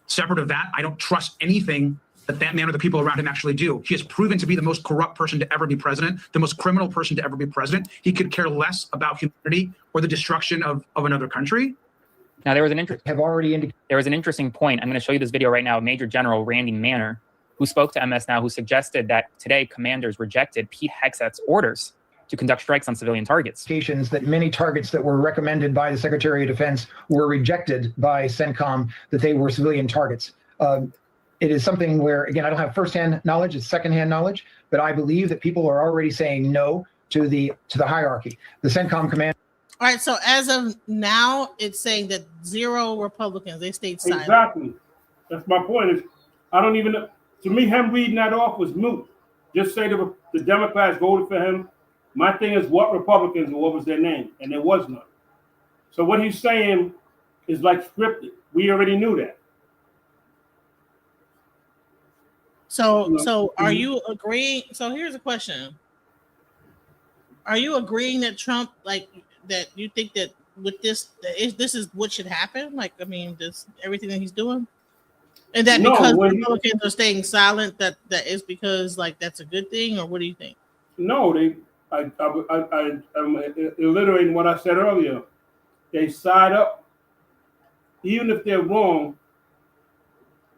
Separate of that, I don't trust anything that man or the people around him actually do. He has proven to be the most corrupt person to ever be president, the most criminal person to ever be president. He could care less about humanity or the destruction of another country. Now, there was an interesting point. I'm going to show you this video right now of Major General Randy Manner, who spoke to MS Now, who suggested that today commanders rejected Pete Hegseth's orders to conduct strikes on civilian targets. That many targets that were recommended by the Secretary of Defense were rejected by CENTCOM, that they were civilian targets. It is something where, again, I don't have firsthand knowledge, it's secondhand knowledge, but I believe that people are already saying no to the hierarchy. The CENTCOM command. All right, so as of now, it's saying that 0 Republicans, they stayed silent. Exactly. That's my point. Is I don't even, to me, him reading that off was moot. Just say the Democrats voted for him. My thing is what Republicans and what was their name, and there was none. So what he's saying is like scripted. We already knew that. So are you agreeing? So here's a question. Are you agreeing that Trump, that you think that with this is what should happen? This everything that he's doing? And that because Republicans are staying silent, that is because that's a good thing, or what do you think? No, I'm alliterating what I said earlier. They side up, even if they're wrong,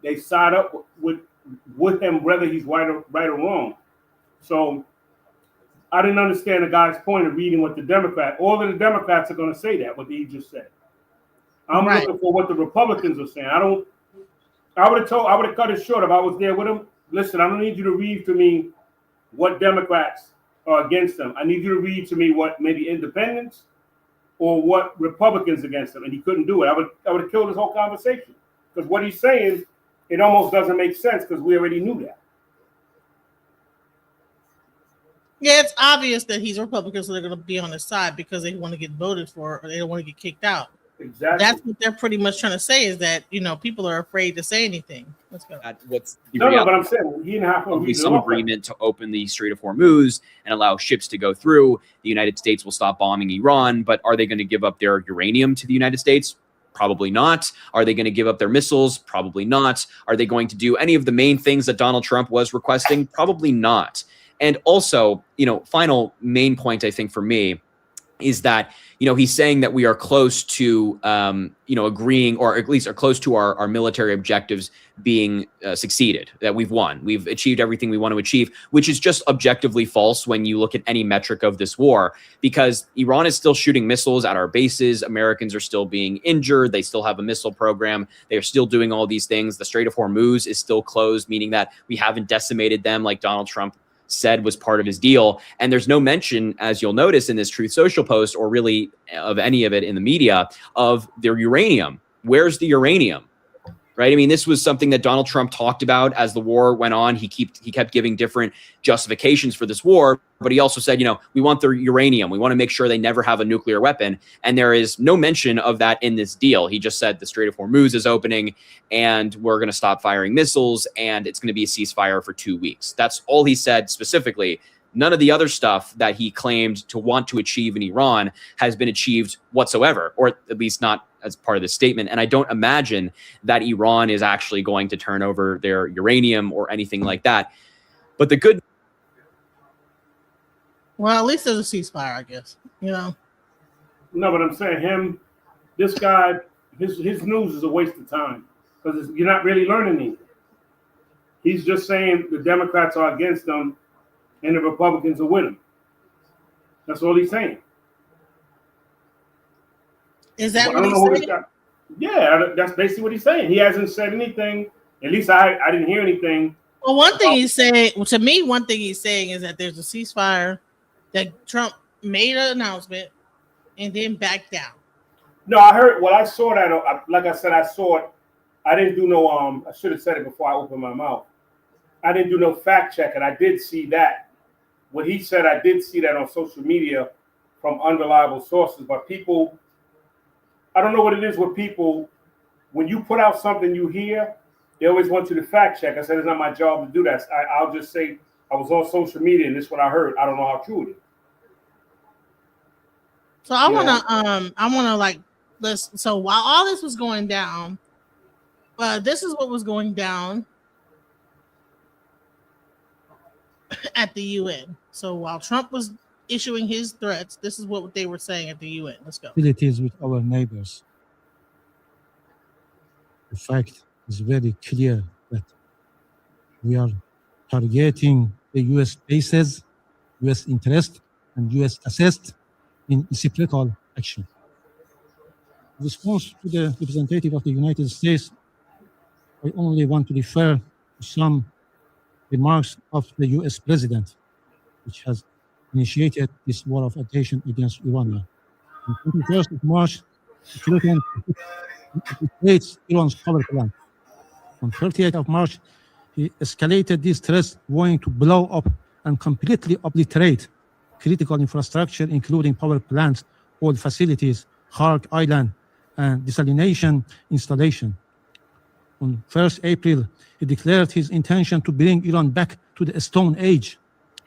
they side up with him, whether he's right or wrong. So I didn't understand the guy's point of reading what the Democrat. All of the Democrats are going to say that what he just said. I'm looking for what the Republicans are saying. I would have cut it short if I was there with him. Listen, I don't need you to read to me what Democrats are against them. I need you to read to me what maybe independents or what Republicans against them. And he couldn't do it. I would have killed this whole conversation because what he's saying, it almost doesn't make sense because we already knew that. Yeah, it's obvious that he's Republican, so they're going to be on his side because they want to get voted for or they don't want to get kicked out. Exactly. That's what they're pretty much trying to say is that, people are afraid to say anything. Let's go. But I'm saying he didn't have to some agreement to open the Strait of Hormuz and allow ships to go through. The United States will stop bombing Iran, but are they going to give up their uranium to the United States? Probably not. Are they going to give up their missiles? Probably not. Are they going to do any of the main things that Donald Trump was requesting? Probably not. And also, final main point, I think, for me is that, he's saying that we are close to, agreeing, or at least are close to our military objectives being succeeded, that we've won. We've achieved everything we want to achieve, which is just objectively false when you look at any metric of this war, because Iran is still shooting missiles at our bases. Americans are still being injured. They still have a missile program. They are still doing all these things. The Strait of Hormuz is still closed, meaning that we haven't decimated them like Donald Trump said was part of his deal. And there's no mention, as you'll notice in this Truth Social post, or really of any of it in the media, of their uranium. Where's the uranium? right? I mean, this was something that Donald Trump talked about as the war went on. He kept giving different justifications for this war, but he also said, we want their uranium. We want to make sure they never have a nuclear weapon. And there is no mention of that in this deal. He just said the Strait of Hormuz is opening and we're going to stop firing missiles and it's going to be a ceasefire for 2 weeks. That's all he said specifically. None of the other stuff that he claimed to want to achieve in Iran has been achieved whatsoever, or at least not as part of the statement. And I don't imagine that Iran is actually going to turn over their uranium or anything like that. But the good... Well, at least there's a ceasefire, I guess. No, but I'm saying this guy, his news is a waste of time because you're not really learning anything. He's just saying the Democrats are against them and the Republicans are with him. That's all he's saying. Is that what he's saying? Yeah, that's basically what he's saying. He hasn't said anything. At least I didn't hear anything. Well, one thing he's saying is that there's a ceasefire, that Trump made an announcement and then backed down. No, I heard. Well, I saw that. Like I said, I saw it. I didn't do no. I should have said it before I opened my mouth. I didn't do no fact check, and I did see that. What he said, I did see that on social media from unreliable sources. But people, I don't know what it is with people. When you put out something you hear, they always want you to fact check. I said it's not my job to do that. I'll just say I was on social media and this is what I heard. I don't know how true it is. So I wanna like listen. So while all this was going down, this is what was going down at the UN. So while Trump was issuing his threats, this is what they were saying at the UN. Let's go. Hostilities with our neighbors. The fact is very clear that we are targeting the U.S. bases, U.S. interest, and U.S. assessed in reciprocal action. In response to the representative of the United States, I only want to refer to some remarks of the U.S. president, which has initiated this war of aggression against Iran. On 21st of March, the threatened Iran's power plant. On 30th of March, he escalated these threats, going to blow up and completely obliterate critical infrastructure, including power plants, oil facilities, Hark Island, and desalination installation. On 1st April, he declared his intention to bring Iran back to the Stone Age,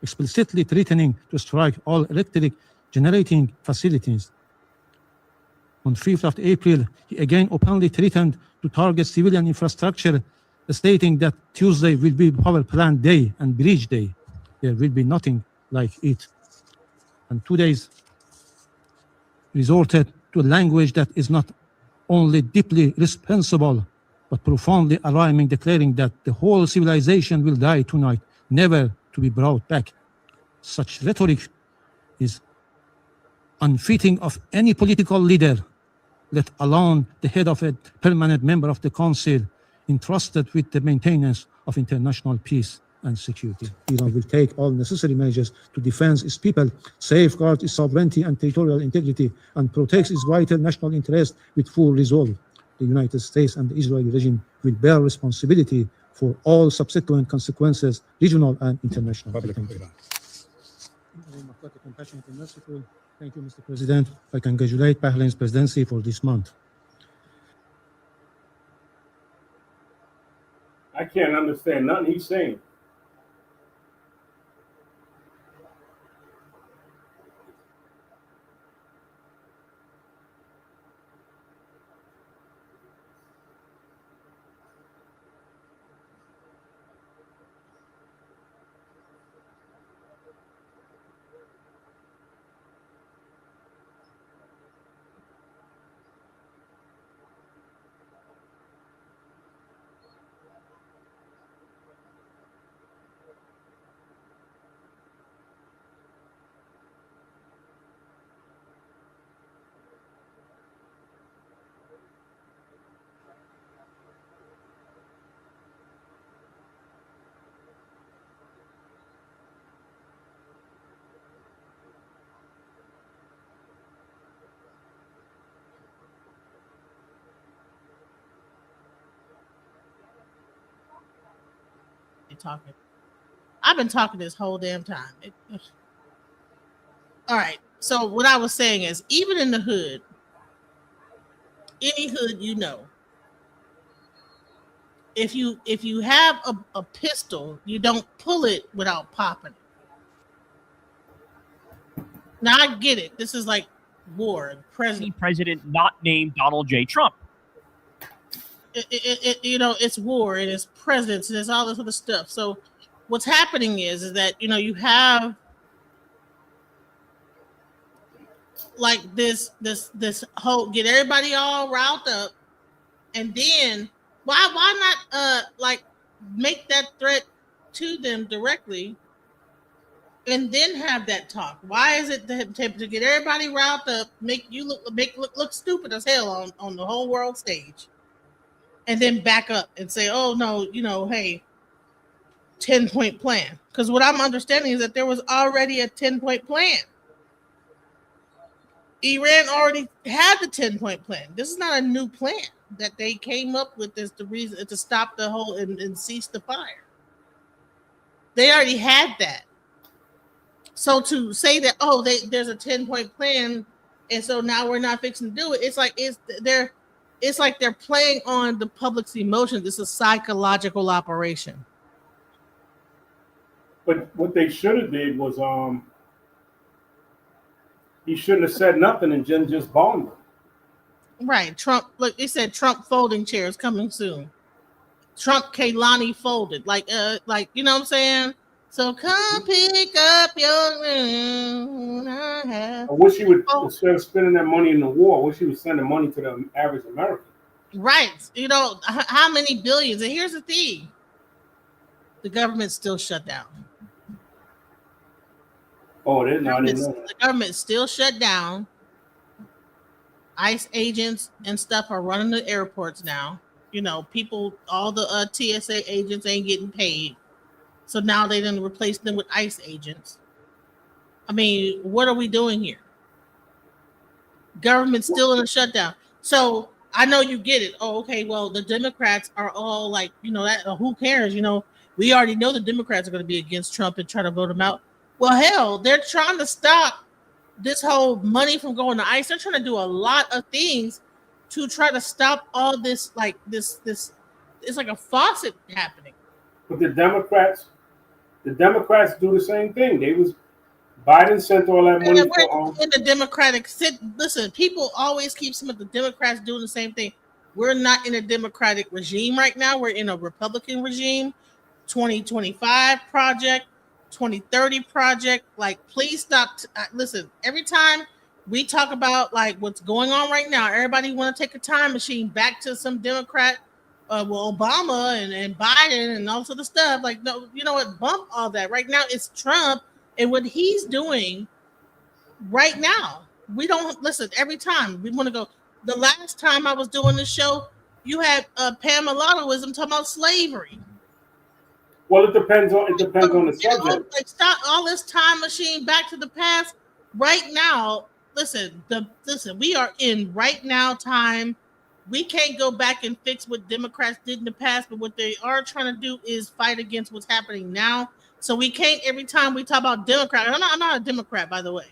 explicitly threatening to strike all electric generating facilities. On 5th of April, he again openly threatened to target civilian infrastructure, stating that Tuesday will be power plant day and bridge day. There will be nothing like it. And 2 days resorted to language that is not only deeply responsible, but profoundly alarming, declaring that the whole civilization will die tonight, never to be brought back. Such rhetoric is unfitting of any political leader, let alone the head of a permanent member of the council entrusted with the maintenance of international peace and security. Iran will take all necessary measures to defend its people, safeguard its sovereignty and territorial integrity, and protect its vital national interest with full resolve. The United States and the Israeli regime will bear responsibility for all subsequent consequences, regional and international. Thank you. In the name of God, the compassionate and merciful, thank you, Mr. President. I congratulate Bahrain's presidency for this month. I can't understand nothing he's saying. talking. I've been talking this whole damn time. All right. So what I was saying is, even in the hood, any hood you know, if you have a pistol, you don't pull it without popping it. Now I get it. This is like war. President not named Donald J. Trump. It's war and it's presidents and it's all this other stuff. So what's happening is that you have like this whole get everybody all riled up, and then why not like make that threat to them directly and then have that talk? Why is it to get everybody riled up, make look stupid as hell on the whole world stage, and then back up and say, oh no, hey, 10-point plan? Because what I'm understanding is that there was already a 10-point plan. Iran already had the 10-point plan. This is not a new plan that they came up with as the reason to stop the whole and cease the fire. They already had that. So to say that, there's a 10-point plan, and so now we're not fixing to do it, it's like they're playing on the public's emotions. It's a psychological operation. But what they should have did was he shouldn't have said nothing and just bombed them. Right. Trump, look, it said Trump folding chairs coming soon. Trump Kehlani folded. Like you know what I'm saying? So come pick up your room. I wish he would, instead of spending that money in the war, I wish he would send the money to the average American. Right. How many billions? And here's the thing. The government's still shut down. Oh, they didn't know. The government's still shut down. ICE agents and stuff are running the airports now. People, all the TSA agents ain't getting paid. So now they done replace them with ICE agents. I mean, what are we doing here? Government's still in a shutdown. So I know you get it. Oh, okay. Well, the Democrats are all like, that who cares? We already know the Democrats are going to be against Trump and try to vote him out. Well, hell, they're trying to stop this whole money from going to ICE. They're trying to do a lot of things to try to stop all this, like this. It's like a faucet happening. But the Democrats do the same thing. Biden sent all that money in the Democratic. Listen, people always keep some of the Democrats doing the same thing. We're not in a Democratic regime right now. We're in a Republican regime. 2025 project. 2030 project. Like, please stop. Listen, every time we talk about like what's going on right now, everybody want to take a time machine back to some Democrat, Obama and Biden and all sort of stuff. Like, no, you know what? Bump all that. Right now, it's Trump and what he's doing right now. We don't listen. Every time we want to go. The last time I was doing this show, you had Pamela Wisdom talking about slavery. Well, it depends on the subject. Like, stop all this time machine back to the past. Right now, listen. We are in right now time. We can't go back and fix what Democrats did in the past, but what they are trying to do is fight against what's happening now. So we can't, every time we talk about Democrats, I'm not a Democrat, by the way,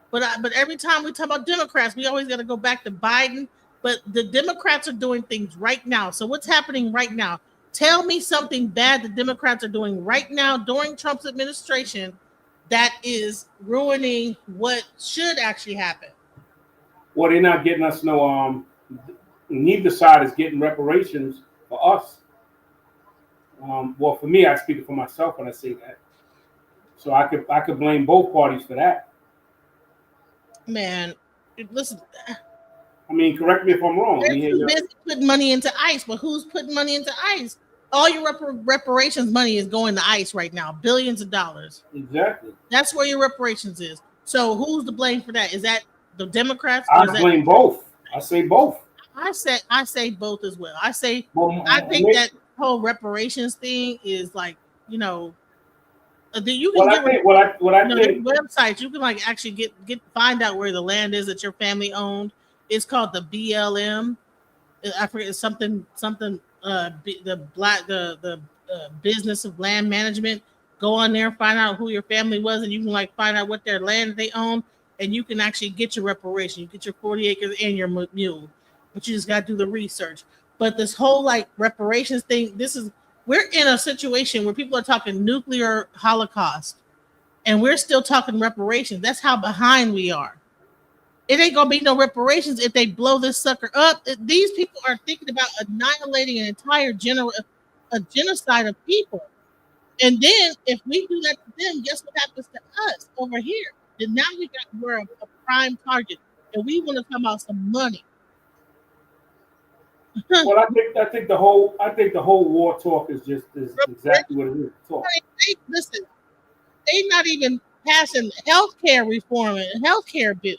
but every time we talk about Democrats, we always got to go back to Biden. But the Democrats are doing things right now. So what's happening right now? Tell me something bad the Democrats are doing right now during Trump's administration that is ruining what should actually happen. Well, they're not getting us neither side is getting reparations for us. Well, for me, I speak for myself when I say that. So I could blame both parties for that. Man, listen. I mean, correct me if I'm wrong. They're too busy putting money into ICE, but who's putting money into ICE? All your reparations money is going to ICE right now, billions of dollars. Exactly. That's where your reparations is. So who's to blame for that? Is that the Democrats? I blame both. I say both. I say both as well. I think that whole reparations thing is like, you can websites. You can like actually find out where the land is that your family owned. It's called the BLM. I forget, it's something. The business of land management. Go on there, find out who your family was, and you can like find out what their land they own, and you can actually get your reparation. You get your 40 acres and your mule, but you just got to do the research. But this whole like reparations thing, we're in a situation where people are talking nuclear holocaust, and we're still talking reparations. That's how behind we are. It ain't gonna be no reparations if they blow this sucker up. These people are thinking about annihilating an entire genocide of people. And then if we do that to them, guess what happens to us over here? And now we're a prime target, and we want to talk about some money. Well, I think the whole war talk is exactly what it is. Talk. Listen, they're not even passing healthcare reform and healthcare bill.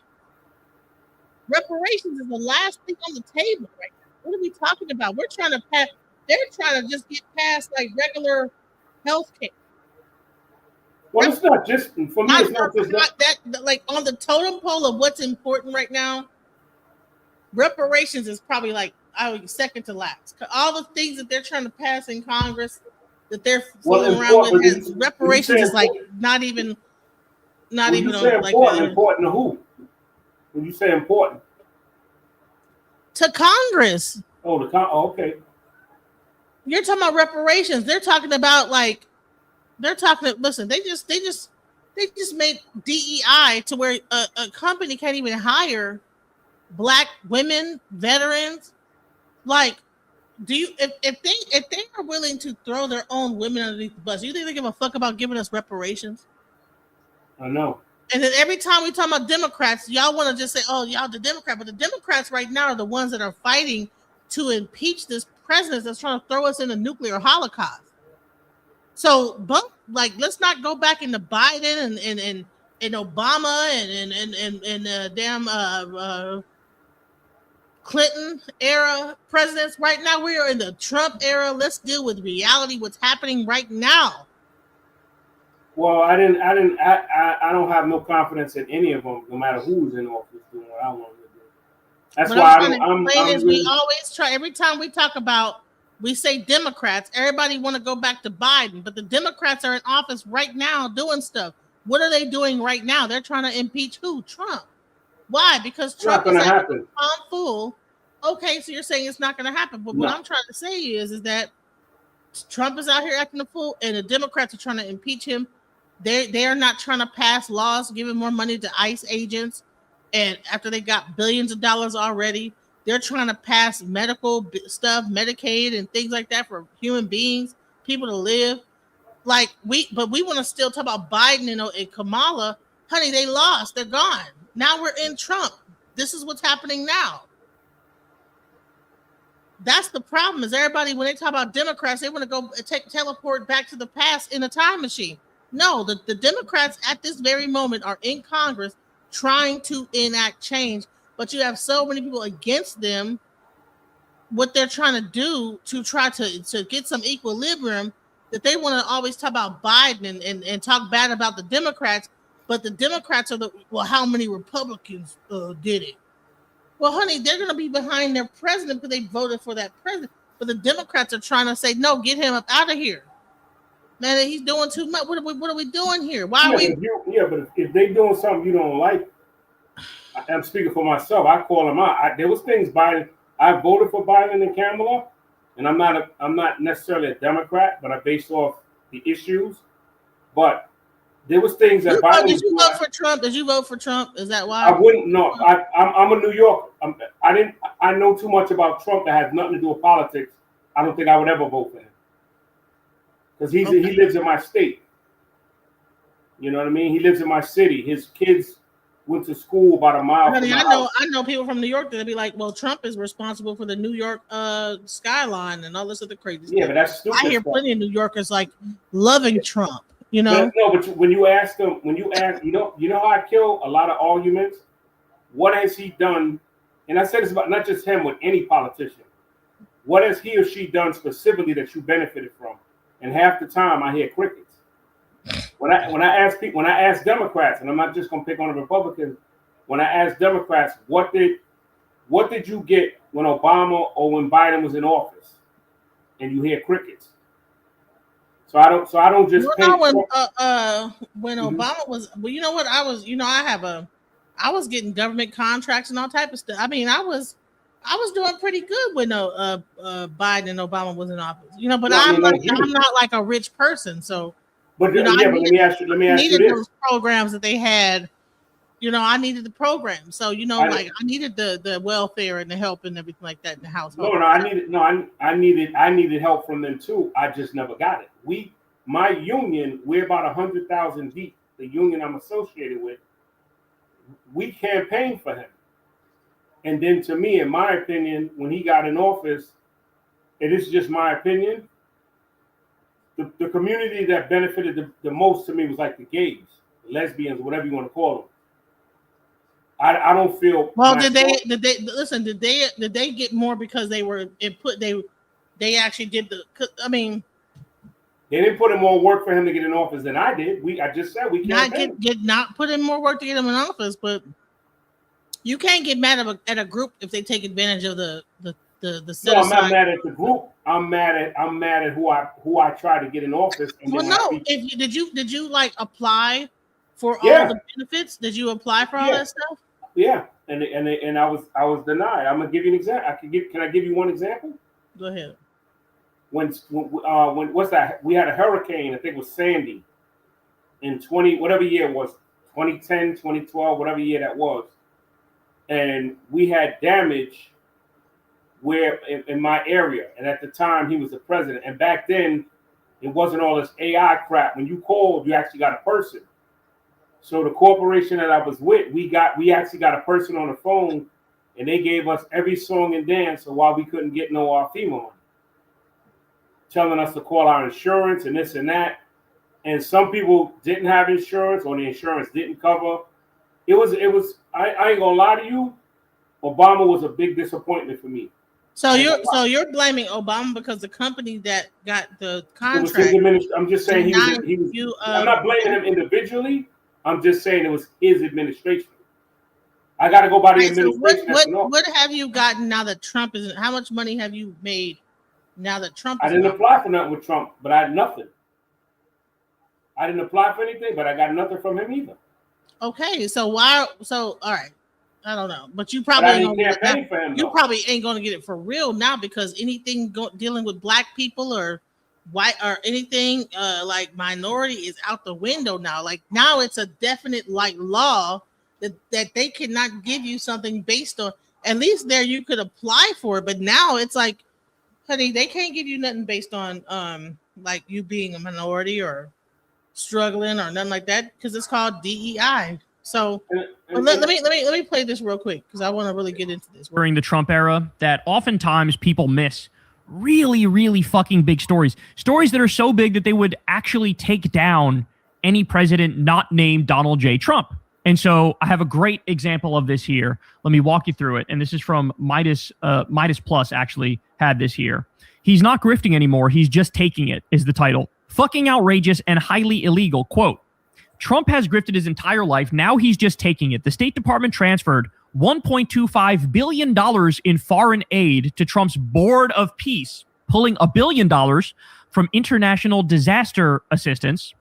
Reparations is the last thing on the table right now. What are we talking about? We're trying to pass. They're trying to just get past like regular healthcare. Well, it's not just for me. It's not just that. Like on the totem pole of what's important right now, reparations is probably like second to last. All the things that they're trying to pass in Congress that they're fooling around with, reparations is like not even like important to who? When you say important to Congress. Okay. You're talking about reparations. They're talking about listen, they just made DEI to where a company can't even hire Black women, veterans. Like, if they are willing to throw their own women underneath the bus, you think they give a fuck about giving us reparations? I know. And then every time we talk about Democrats, y'all want to just say, "Oh, y'all the Democrat," but the Democrats right now are the ones that are fighting to impeach this president that's trying to throw us in a nuclear holocaust. So, but like, let's not go back into Biden and Obama and damn Clinton era presidents. Right now, we are in the Trump era. Let's deal with reality. What's happening right now? Well, I don't have no confidence in any of them, no matter who's in office doing what I want to do. That's why I'm really... We always try. Every time we talk about, we say Democrats, everybody want to go back to Biden, but the Democrats are in office right now doing stuff. What are they doing right now? They're trying to impeach who? Trump. Why? Because Trump is a fool. Okay, so you're saying it's not going to happen, but what I'm trying to say is that Trump is out here acting a fool, and the Democrats are trying to impeach him. They are not trying to pass laws giving more money to ICE agents, and after they got billions of dollars already, they're trying to pass medical stuff, Medicaid, and things like that for human beings, people to live. Like we want to still talk about Biden and Kamala. Honey, they lost. They're gone. Now we're in Trump. This is what's happening now. That's the problem. Is everybody when they talk about Democrats, they want to go teleport back to the past in a time machine. No, the Democrats at this very moment are in Congress trying to enact change, but you have so many people against them. What they're trying to do to try to get some equilibrium, that they want to always talk about Biden and talk bad about the Democrats, but the Democrats are how many Republicans did it? Well, honey, they're going to be behind their president because they voted for that president, but the Democrats are trying to say, no, get him up out of here. Man, he's doing too much. What are we doing here? Why are we? But if they're doing something you don't like, I'm speaking for myself. I call them out. There was things Biden. I voted for Biden and Kamala, and I'm not necessarily a Democrat, but I based off the issues. But there was things that Biden. Did you vote for Trump? Did you vote for Trump? Is that why? I wouldn't. No, I'm a New York. I know too much about Trump that has nothing to do with politics. I don't think I would ever vote for him. Because he lives in my state. You know what I mean? He lives in my city. His kids went to school about a mile from my house. I know people from New York that'll be like, well, Trump is responsible for the New York skyline and all this other crazy stuff. Yeah, but that's stupid. I hear plenty of New Yorkers like loving Trump, you know? But when you ask them, you know how I kill a lot of arguments? What has he done? And I said this about not just him, with any politician. What has he or she done specifically that you benefited from? And half the time I hear crickets. When I ask Democrats, and I'm not just gonna pick on the Republicans, when I ask Democrats, what did you get when Obama or when Biden was in office? And you hear crickets. So I don't just pay. When Obama was, well, you know what, I was getting government contracts and all type of stuff. I mean, I was doing pretty good when Biden and Obama was in office, you know. But I'm not like a rich person, so. But you know, but let me ask you this. Those programs that they had, you know, I needed the program. So, you know, I needed the welfare and the help and everything like that in the household. I needed help from them too. I just never got it. My union, we're about 100,000 deep. The union I'm associated with, we campaigned for him. And then to me, in my opinion, when he got in office, and this is just my opinion, the community that benefited the most to me was like the gays, the lesbians, whatever you want to call them. I don't feel. Well, did they get more because they actually did I mean, they didn't put in more work for him to get in office than I did. I just said we can't not put in more work to get him in office, but you can't get mad at a group if they take advantage of the No, I'm not mad at the group. I'm mad at who I try to get in office. And well, no. Did you like apply for all the benefits? Did you apply for all that stuff? Yeah, and I was denied. I'm gonna give you an example. Can I give you one example? Go ahead. When what's that? We had a hurricane. I think it was Sandy in whatever year it was, 2010, 2012, whatever year that was, and we had damage where in my area, and at the time he was the president, and back then it wasn't all this AI crap. When you called, you actually got a person. So the corporation that I was with, we actually got a person on the phone, and they gave us every song and dance. So while we couldn't get no FEMA on, telling us to call our insurance and this and that, and some people didn't have insurance or the insurance didn't cover. It was. I ain't gonna lie to you, Obama was a big disappointment for me. So you're blaming Obama because the company that got the contract. I'm just saying he was. I'm not blaming him individually. I'm just saying it was his administration. I got to go by the administration. So what have you gotten now that Trump is? How much money have you made now that Trump? I didn't apply for nothing with Trump, but I had nothing. I didn't apply for anything, but I got nothing from him either. Okay, so why? So all right. I don't know, but you probably ain't going to get it for real now because anything dealing with black people or white or anything like minority is out the window now. Like now it's a definite like law that they cannot give you something based on. At least there you could apply for it, but now it's like, honey, they can't give you nothing based on like you being a minority or struggling or nothing like that because it's called DEI. So let me play this real quick because I want to really get into this. During the Trump era, that oftentimes people miss really, really fucking big stories that are so big that they would actually take down any president not named Donald J. Trump. And so I have a great example of this here. Let me walk you through it. And this is from Midas Plus actually had this here. He's not grifting anymore. He's just taking it is the title. Fucking outrageous and highly illegal. Quote. Trump has grifted his entire life. Now he's just taking it. The State Department transferred $1.25 billion in foreign aid to Trump's Board of Peace, pulling $1 billion from international disaster assistance,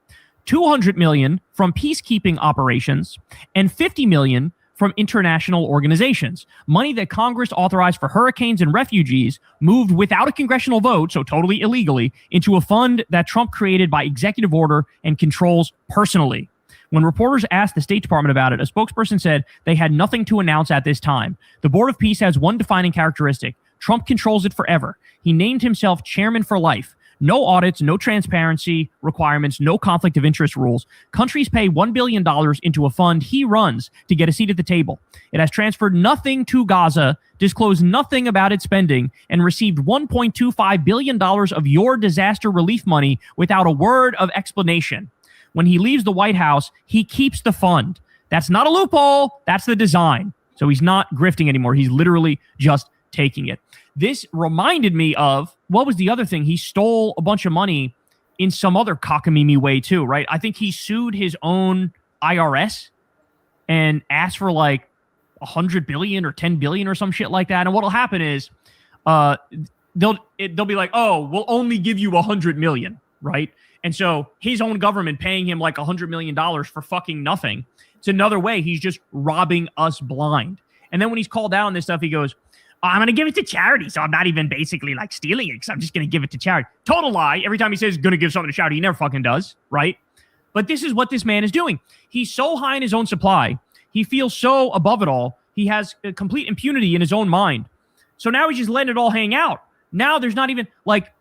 $200 million from peacekeeping operations, and $50 million from international organizations. Money that Congress authorized for hurricanes and refugees moved without a congressional vote, so totally illegally, into a fund that Trump created by executive order and controls personally. When reporters asked the State Department about it, a spokesperson said they had nothing to announce at this time. The Board of Peace has one defining characteristic. Trump controls it forever. He named himself chairman for life. No audits, no transparency requirements, no conflict of interest rules. Countries pay $1 billion into a fund he runs to get a seat at the table. It has transferred nothing to Gaza, disclosed nothing about its spending, and received $1.25 billion of your disaster relief money without a word of explanation. When he leaves the White House, he keeps the fund. That's not a loophole. That's the design. So he's not grifting anymore. He's literally just taking it. This reminded me of, what was the other thing? He stole a bunch of money in some other cockamamie way too, right? I think he sued his own IRS and asked for like 100 billion or 10 billion or some shit like that. And what'll happen is they'll be like, oh, we'll only give you 100 million, right? And so his own government paying him like $100 million for fucking nothing. It's another way he's just robbing us blind. And then when he's called out on this stuff, he goes, I'm going to give it to charity. So I'm not even basically like stealing it because I'm just going to give it to charity. Total lie. Every time he says he's going to give something to charity, he never fucking does, right? But this is what this man is doing. He's so high in his own supply. He feels so above it all. He has a complete impunity in his own mind. So now he's just letting it all hang out. Now there's not even like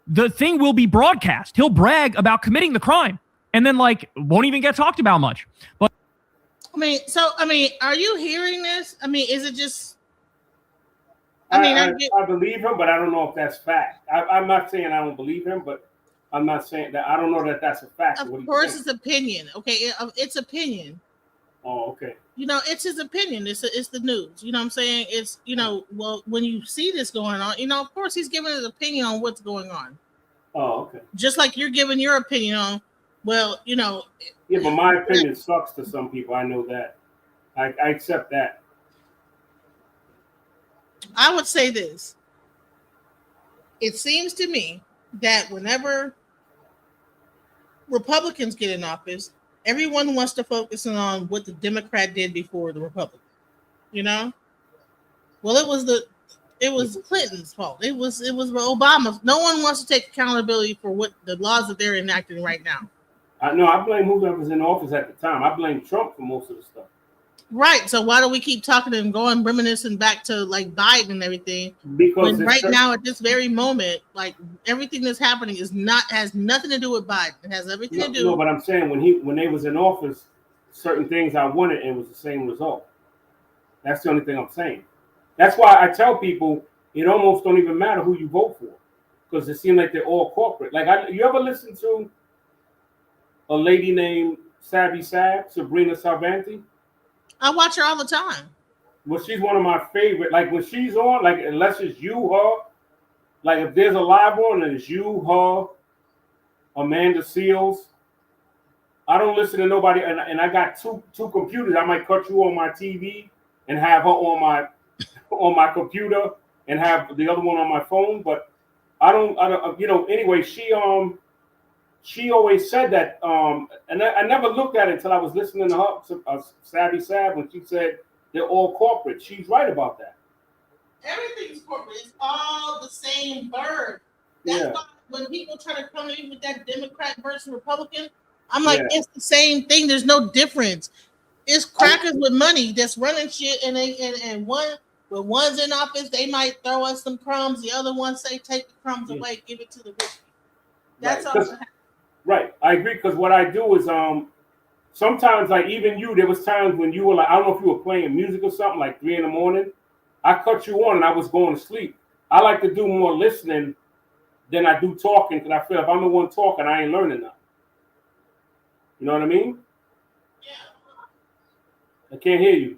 the thing will be broadcast. He'll brag about committing the crime and then like won't even get talked about much. But I mean, are you hearing this? I mean, is it just? I believe him, but I don't know if that's fact. I'm not saying I don't believe him, but I'm not saying that I don't know that that's a fact. Of course, it's opinion. Okay, it's opinion. Oh, okay. You know, it's his opinion. It's the news. You know what I'm saying? It's, you know, well, when you see this going on, you know, of course, he's giving his opinion on what's going on. Oh, okay. Just like you're giving your opinion on, well, you know. Yeah, but my opinion sucks to some people. I know that. I accept that. I would say this. It seems to me that whenever Republicans get in office, everyone wants to focus on what the Democrat did before the Republican. You know? Well, it was Clinton's fault. It was Obama's. No one wants to take accountability for what the laws that they're enacting right now. I blame whoever was in office at the time. I blame Trump for most of the stuff. Right. So why do we keep talking and going reminiscing back to like Biden and everything? Because when right now at this very moment, like everything that's happening has nothing to do with Biden. It has everything to do. No, but I'm saying when they was in office, certain things I wanted and it was the same result. That's the only thing I'm saying. That's why I tell people it almost don't even matter who you vote for, because it seems like they're all corporate. Like you ever listen to a lady named Sabrina Salvanti? I watch her all the time. Well, she's one of my favorite. Like when she's on, like unless it's you, her. Like if there's a live one and it's you, her, Amanda Seals. I don't listen to nobody, and I got two computers. I might cut you on my TV and have her on my computer and have the other one on my phone. But I don't. Anyway, she always said that, and I never looked at it until I was listening to her, Savvy Sav, when she said they're all corporate. She's right about that. Everything's corporate. It's all the same bird. That's why when people try to come in with that Democrat versus Republican, I'm like, it's the same thing. There's no difference. It's crackers with money that's running shit, and when one's in office, they might throw us some crumbs. The other ones say, take the crumbs away, give it to the rich. That's all. Right, I agree, because what I do is sometimes, like even you, there was times when you were like, I don't know if you were playing music or something, like 3 a.m. I cut you on and I was going to sleep. I like to do more listening than I do talking, because I feel if I'm the one talking, I ain't learning nothing. You know what I mean? Yeah. I can't hear you.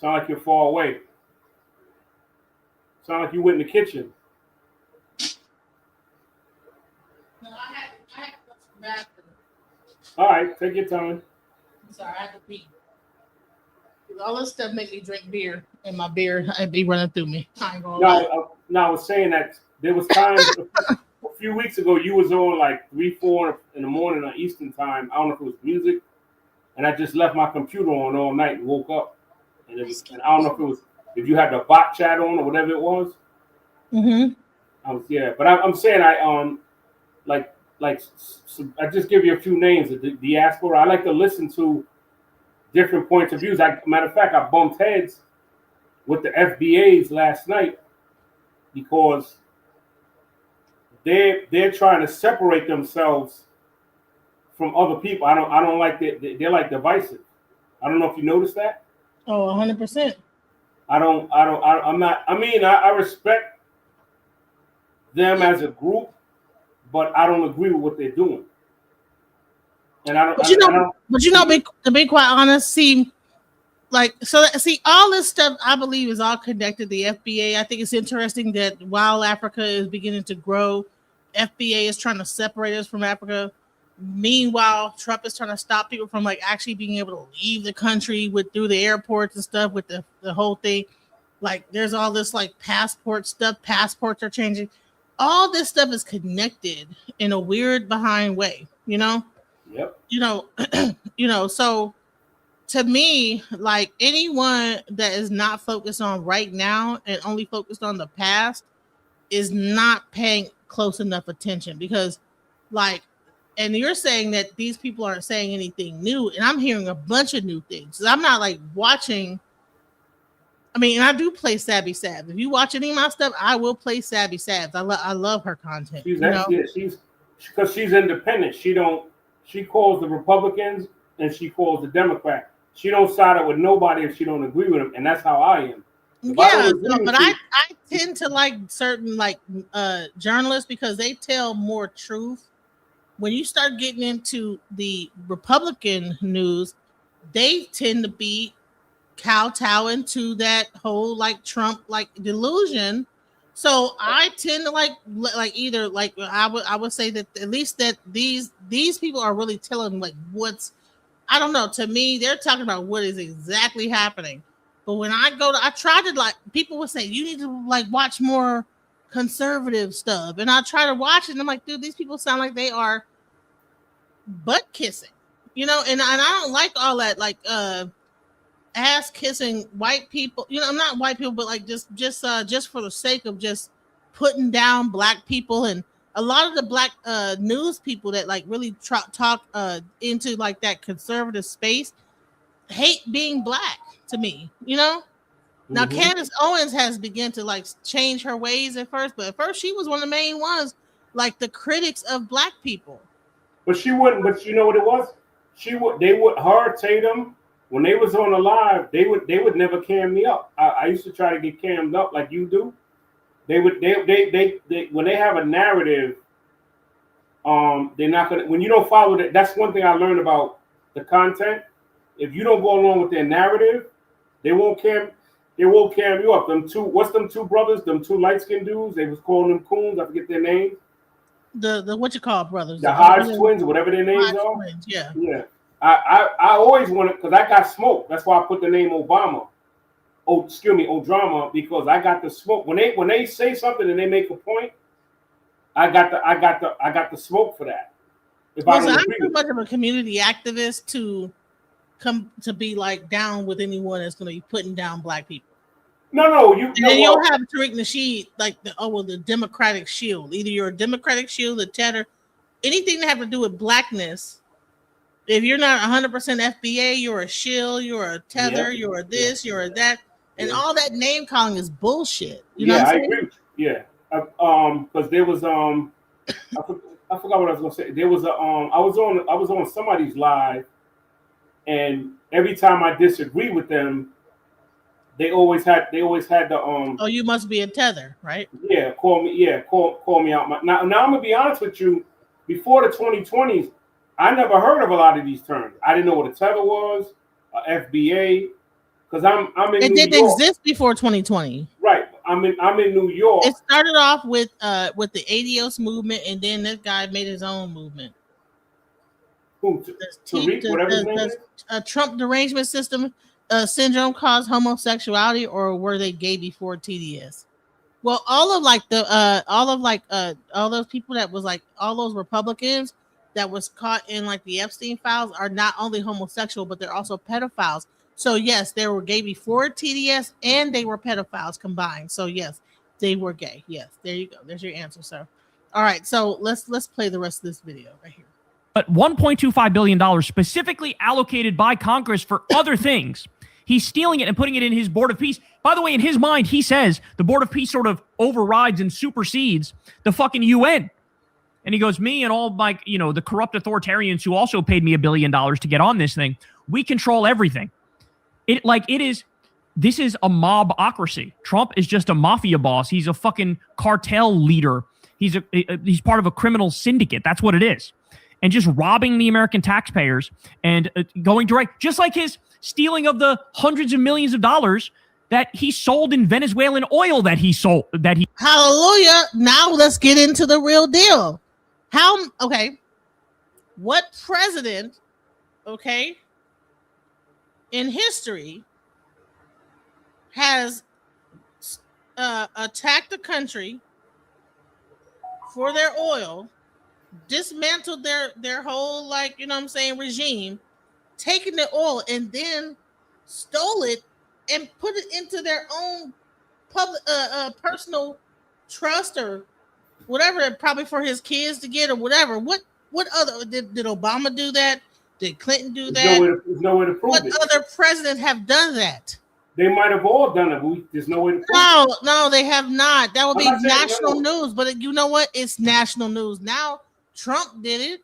Sound like you're far away. Sound like you went in the kitchen. No, I had to go to the bathroom. All right, take your time. I'm sorry, I had to pee. All this stuff make me drink beer, and my beer I'd be running through me. I ain't gonna lie. No, I was saying that there was times a few weeks ago you was on like 3-4 in the morning on Eastern time. I don't know if it was music, and I just left my computer on all night and woke up, and I don't know if you had the bot chat on or whatever it was. Mm-hmm. But I'm saying I just give you a few names of the diaspora. I like to listen to different points of views. Matter of fact, I bumped heads with the FBAs last night because they're trying to separate themselves from other people. I don't like that. They're like divisive. I don't know if you noticed that. Oh, 100%. I respect them as a group, but I don't agree with what they're doing. And to be quite honest, all this stuff I believe is all connected. The FBA. I think it's interesting that while Africa is beginning to grow, FBA is trying to separate us from Africa. Meanwhile, Trump is trying to stop people from like actually being able to leave the country through the airports and stuff with the whole thing. Like there's all this like passport stuff. Passports are changing. all this stuff is connected in a weird behind way, you know? Yep. So to me, like anyone that is not focused on right now and only focused on the past is not paying close enough attention because like, and you're saying that these people aren't saying anything new, and I'm hearing a bunch of new things. I'm not like watching. I mean, and I do play Sabby Sabs. If you watch any of my stuff, I will play Sabby Sabs. I love her content. She's because she's independent. She calls the Republicans and she calls the Democrat. She don't side up with nobody if she don't agree with them, and that's how I am. I tend to like certain like journalists because they tell more truth. When you start getting into the Republican news, they tend to be kowtowing to that whole like Trump like delusion. So I tend to like either like I would say that at least that these people are really telling like what's, I don't know, to me they're talking about what is exactly happening. But when I try to like, people would say you need to like watch more conservative stuff, and I try to watch it and I'm like, dude, these people sound like they are butt kissing, and I don't like all that like ass kissing white people, not white people, but like just for the sake of just putting down black people. And a lot of the black news people that like really talk into like that conservative space hate being black to me, Now Candace Owens has begun to like change her ways at first, but at first she was one of the main ones, like the critics of black people. But she wouldn't. But you know what it was? They would her Tatum when they was on the live. They would never cam me up. I used to try to get cammed up like you do. They when they have a narrative, they're not gonna. When you don't follow that, that's one thing I learned about the content. If you don't go along with their narrative, they won't cam you up. What's them two brothers? Them two light skinned dudes. They was calling them coons. I forget their names. The what you call brothers? The Hodge twins, whatever their names are. Twins, yeah. Yeah. I always wanted, because I got smoke. That's why I put the name Obama. Odrama, because I got the smoke. When they say something and they make a point, I got the smoke for that. I'm too much of a community activist to come to be like down with anyone that's going to be putting down black people. No, you don't have Tariq Nasheed like the Democratic Shield. Either you're a Democratic Shield, a Cheddar, anything that have to do with blackness. If you're not 100% FBA, you're a shield, you're a tether, you're a this, you're a that, and all that name calling is bullshit. You know what I'm saying? I agree. Yeah, because there was I forgot what I was gonna say. There was I was on somebody's live, and every time I disagree with them, they always had the Oh, you must be a tether, right? Yeah, call me out. Now I'm gonna be honest with you. Before the 2020s, I never heard of a lot of these terms. I didn't know what a tether was, FBA, because I'm in New York. It didn't exist before 2020. Right. I'm in New York. It started off with the ADOS movement, and then this guy made his own movement. Who? Tariq, whatever his name is? Trump derangement system syndrome caused homosexuality, or were they gay before TDS? Well, all those people that was like all those Republicans that was caught in like the Epstein files are not only homosexual, but they're also pedophiles. So yes, they were gay before TDS and they were pedophiles combined. So yes, they were gay. Yes, there you go. There's your answer, sir. All right, so let's play the rest of this video right here. But $1.25 billion specifically allocated by Congress for other things. He's stealing it and putting it in his Board of Peace. By the way, in his mind, he says the Board of Peace sort of overrides and supersedes the fucking UN. And he goes, me and all my, the corrupt authoritarians who also paid me $1 billion to get on this thing, we control everything. This is a mobocracy. Trump is just a mafia boss. He's a fucking cartel leader. He's part of a criminal syndicate. That's what it is. And just robbing the American taxpayers and going direct, just like his stealing of the hundreds of millions of dollars that he sold in Venezuelan oil Hallelujah. Now let's get into the real deal. What president, in history has attacked a country for their oil, dismantled their whole, like, you know what I'm saying, regime, taking the oil and then stole it and put it into their own public personal trust or whatever, probably for his kids to get or whatever. What other did Obama do that? Did Clinton do that? There's no way to prove what it. Other presidents have done that? They might have all done it, but there's no way to prove it. No, they have not. That would be I'm not saying national news. But you know what? It's national news. Now Trump did it.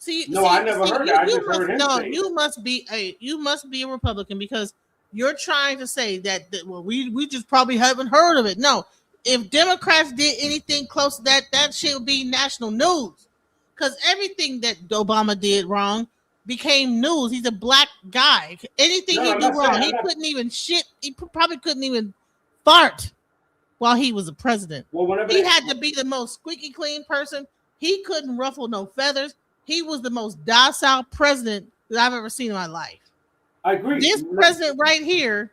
I never heard that. I just heard him say you must be a Republican because you're trying to say that well, we just probably haven't heard of it. No, if Democrats did anything close to that shit would be national news. Because everything that Obama did wrong became news. He's a black guy. Anything he did wrong, he couldn't even shit. He probably couldn't even fart while he was a president. He had to be the most squeaky clean person. He couldn't ruffle no feathers. He was the most docile president that I've ever seen in my life. I agree. This president right here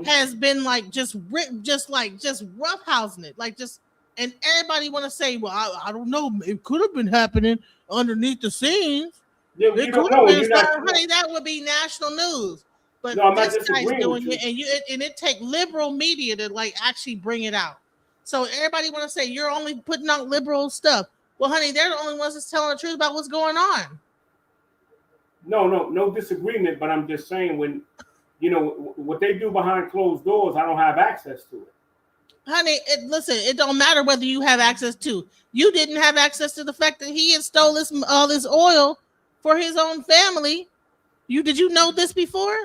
has been like just roughhousing it, like just. And everybody want to say, well, I don't know. It could have been happening underneath the scenes. Yeah, honey, that would be national news. But this guy's doing it, and it take liberal media to like actually bring it out. So everybody want to say you're only putting out liberal stuff. Well, honey, they're the only ones that's telling the truth about what's going on. No disagreement. But I'm just saying when, what they do behind closed doors, I don't have access to it. Honey, listen, it don't matter whether you have access to. You didn't have access to the fact that he had stole all this oil for his own family. Did you know this before?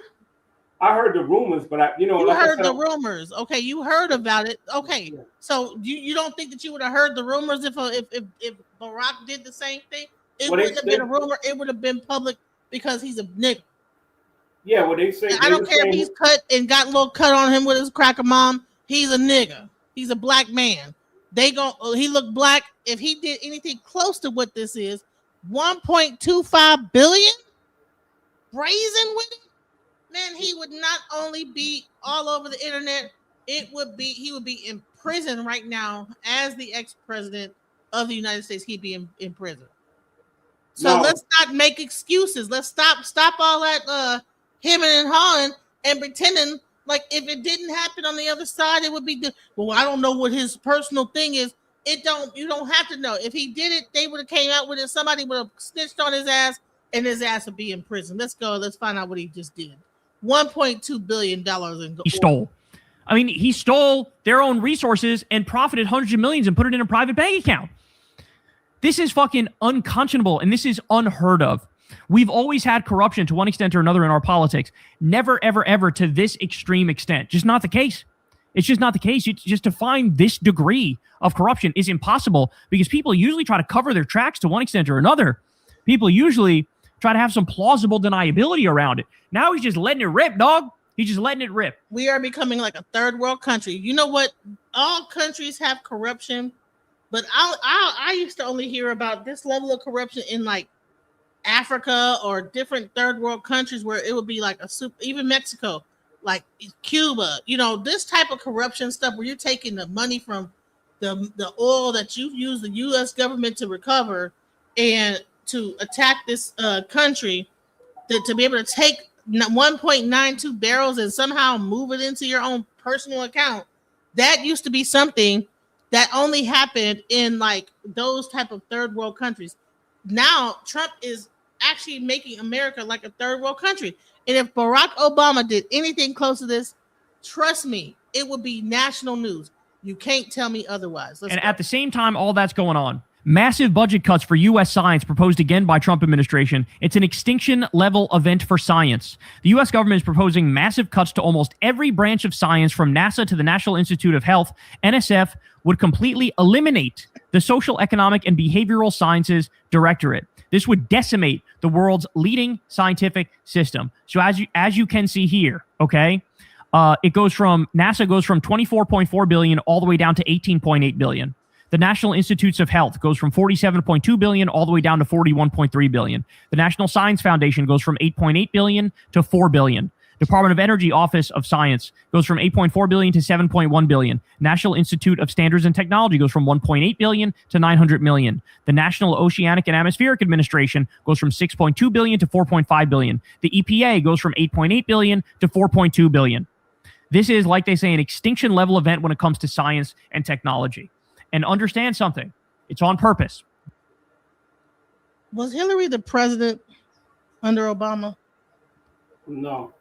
I heard the rumors, but you heard the rumors. Okay, you heard about it. Okay, so you don't think that you would have heard the rumors if Barack did the same thing? It wouldn't have been a rumor. It would have been public because he's a nigga. Yeah, well, they say. I don't care if he's cut and got a little cut on him with his cracker mom. He's a nigga. He's a black man. He looked black. If he did anything close to what this is, 1.25 billion brazen with it, man, he would not only be all over the internet, he would be in prison right now as the ex-president of the United States. He'd be in prison. So let's not make excuses. Let's stop all that hemming and hawing and pretending like if it didn't happen on the other side, it would be good. Well, I don't know what his personal thing is. You don't have to know. If he did it, they would have came out with it. Somebody would have snitched on his ass, and his ass would be in prison. Let's go. Let's find out what he just did. $1.2 billion he stole. I mean, he stole their own resources and profited hundreds of millions and put it in a private bank account. This is fucking unconscionable, and this is unheard of. We've always had corruption to one extent or another in our politics. Never, ever, ever to this extreme extent. Just not the case. It's just not the case. Just to find this degree of corruption is impossible because people usually try to cover their tracks to one extent or another. People usually try to have some plausible deniability around it. Now he's just letting it rip, dog. He's just letting it rip. We are becoming like a third world country. You know what? All countries have corruption, but I used to only hear about this level of corruption in like Africa or different third world countries where it would be like even Mexico, like Cuba, this type of corruption stuff where you're taking the money from the oil that you use the U.S. government to recover and to attack this country to be able to take 1.92 barrels and somehow move it into your own personal account. That used to be something that only happened in like those type of third world countries. Now Trump is actually making America like a third world country. And if Barack Obama did anything close to this, trust me, it would be national news. You can't tell me otherwise. At the same time, all that's going on, massive budget cuts for U.S. science proposed again by Trump administration. It's an extinction level event for science. The U.S. government is proposing massive cuts to almost every branch of science from NASA to the National Institute of Health. NSF would completely eliminate the Social, Economic, and Behavioral Sciences Directorate. This would decimate the world's leading scientific system. So as you can see here, okay, NASA goes from 24.4 billion all the way down to 18.8 billion. The National Institutes of Health goes from 47.2 billion all the way down to 41.3 billion. The National Science Foundation goes from 8.8 billion to 4 billion. Department of Energy Office of Science goes from 8.4 billion to 7.1 billion. National Institute of Standards and Technology goes from 1.8 billion to 900 million. The National Oceanic and Atmospheric Administration goes from 6.2 billion to 4.5 billion. The EPA goes from 8.8 billion to 4.2 billion. This is, like they say, an extinction level event when it comes to science and technology. And understand something. It's on purpose. Was Hillary the president under Obama? No.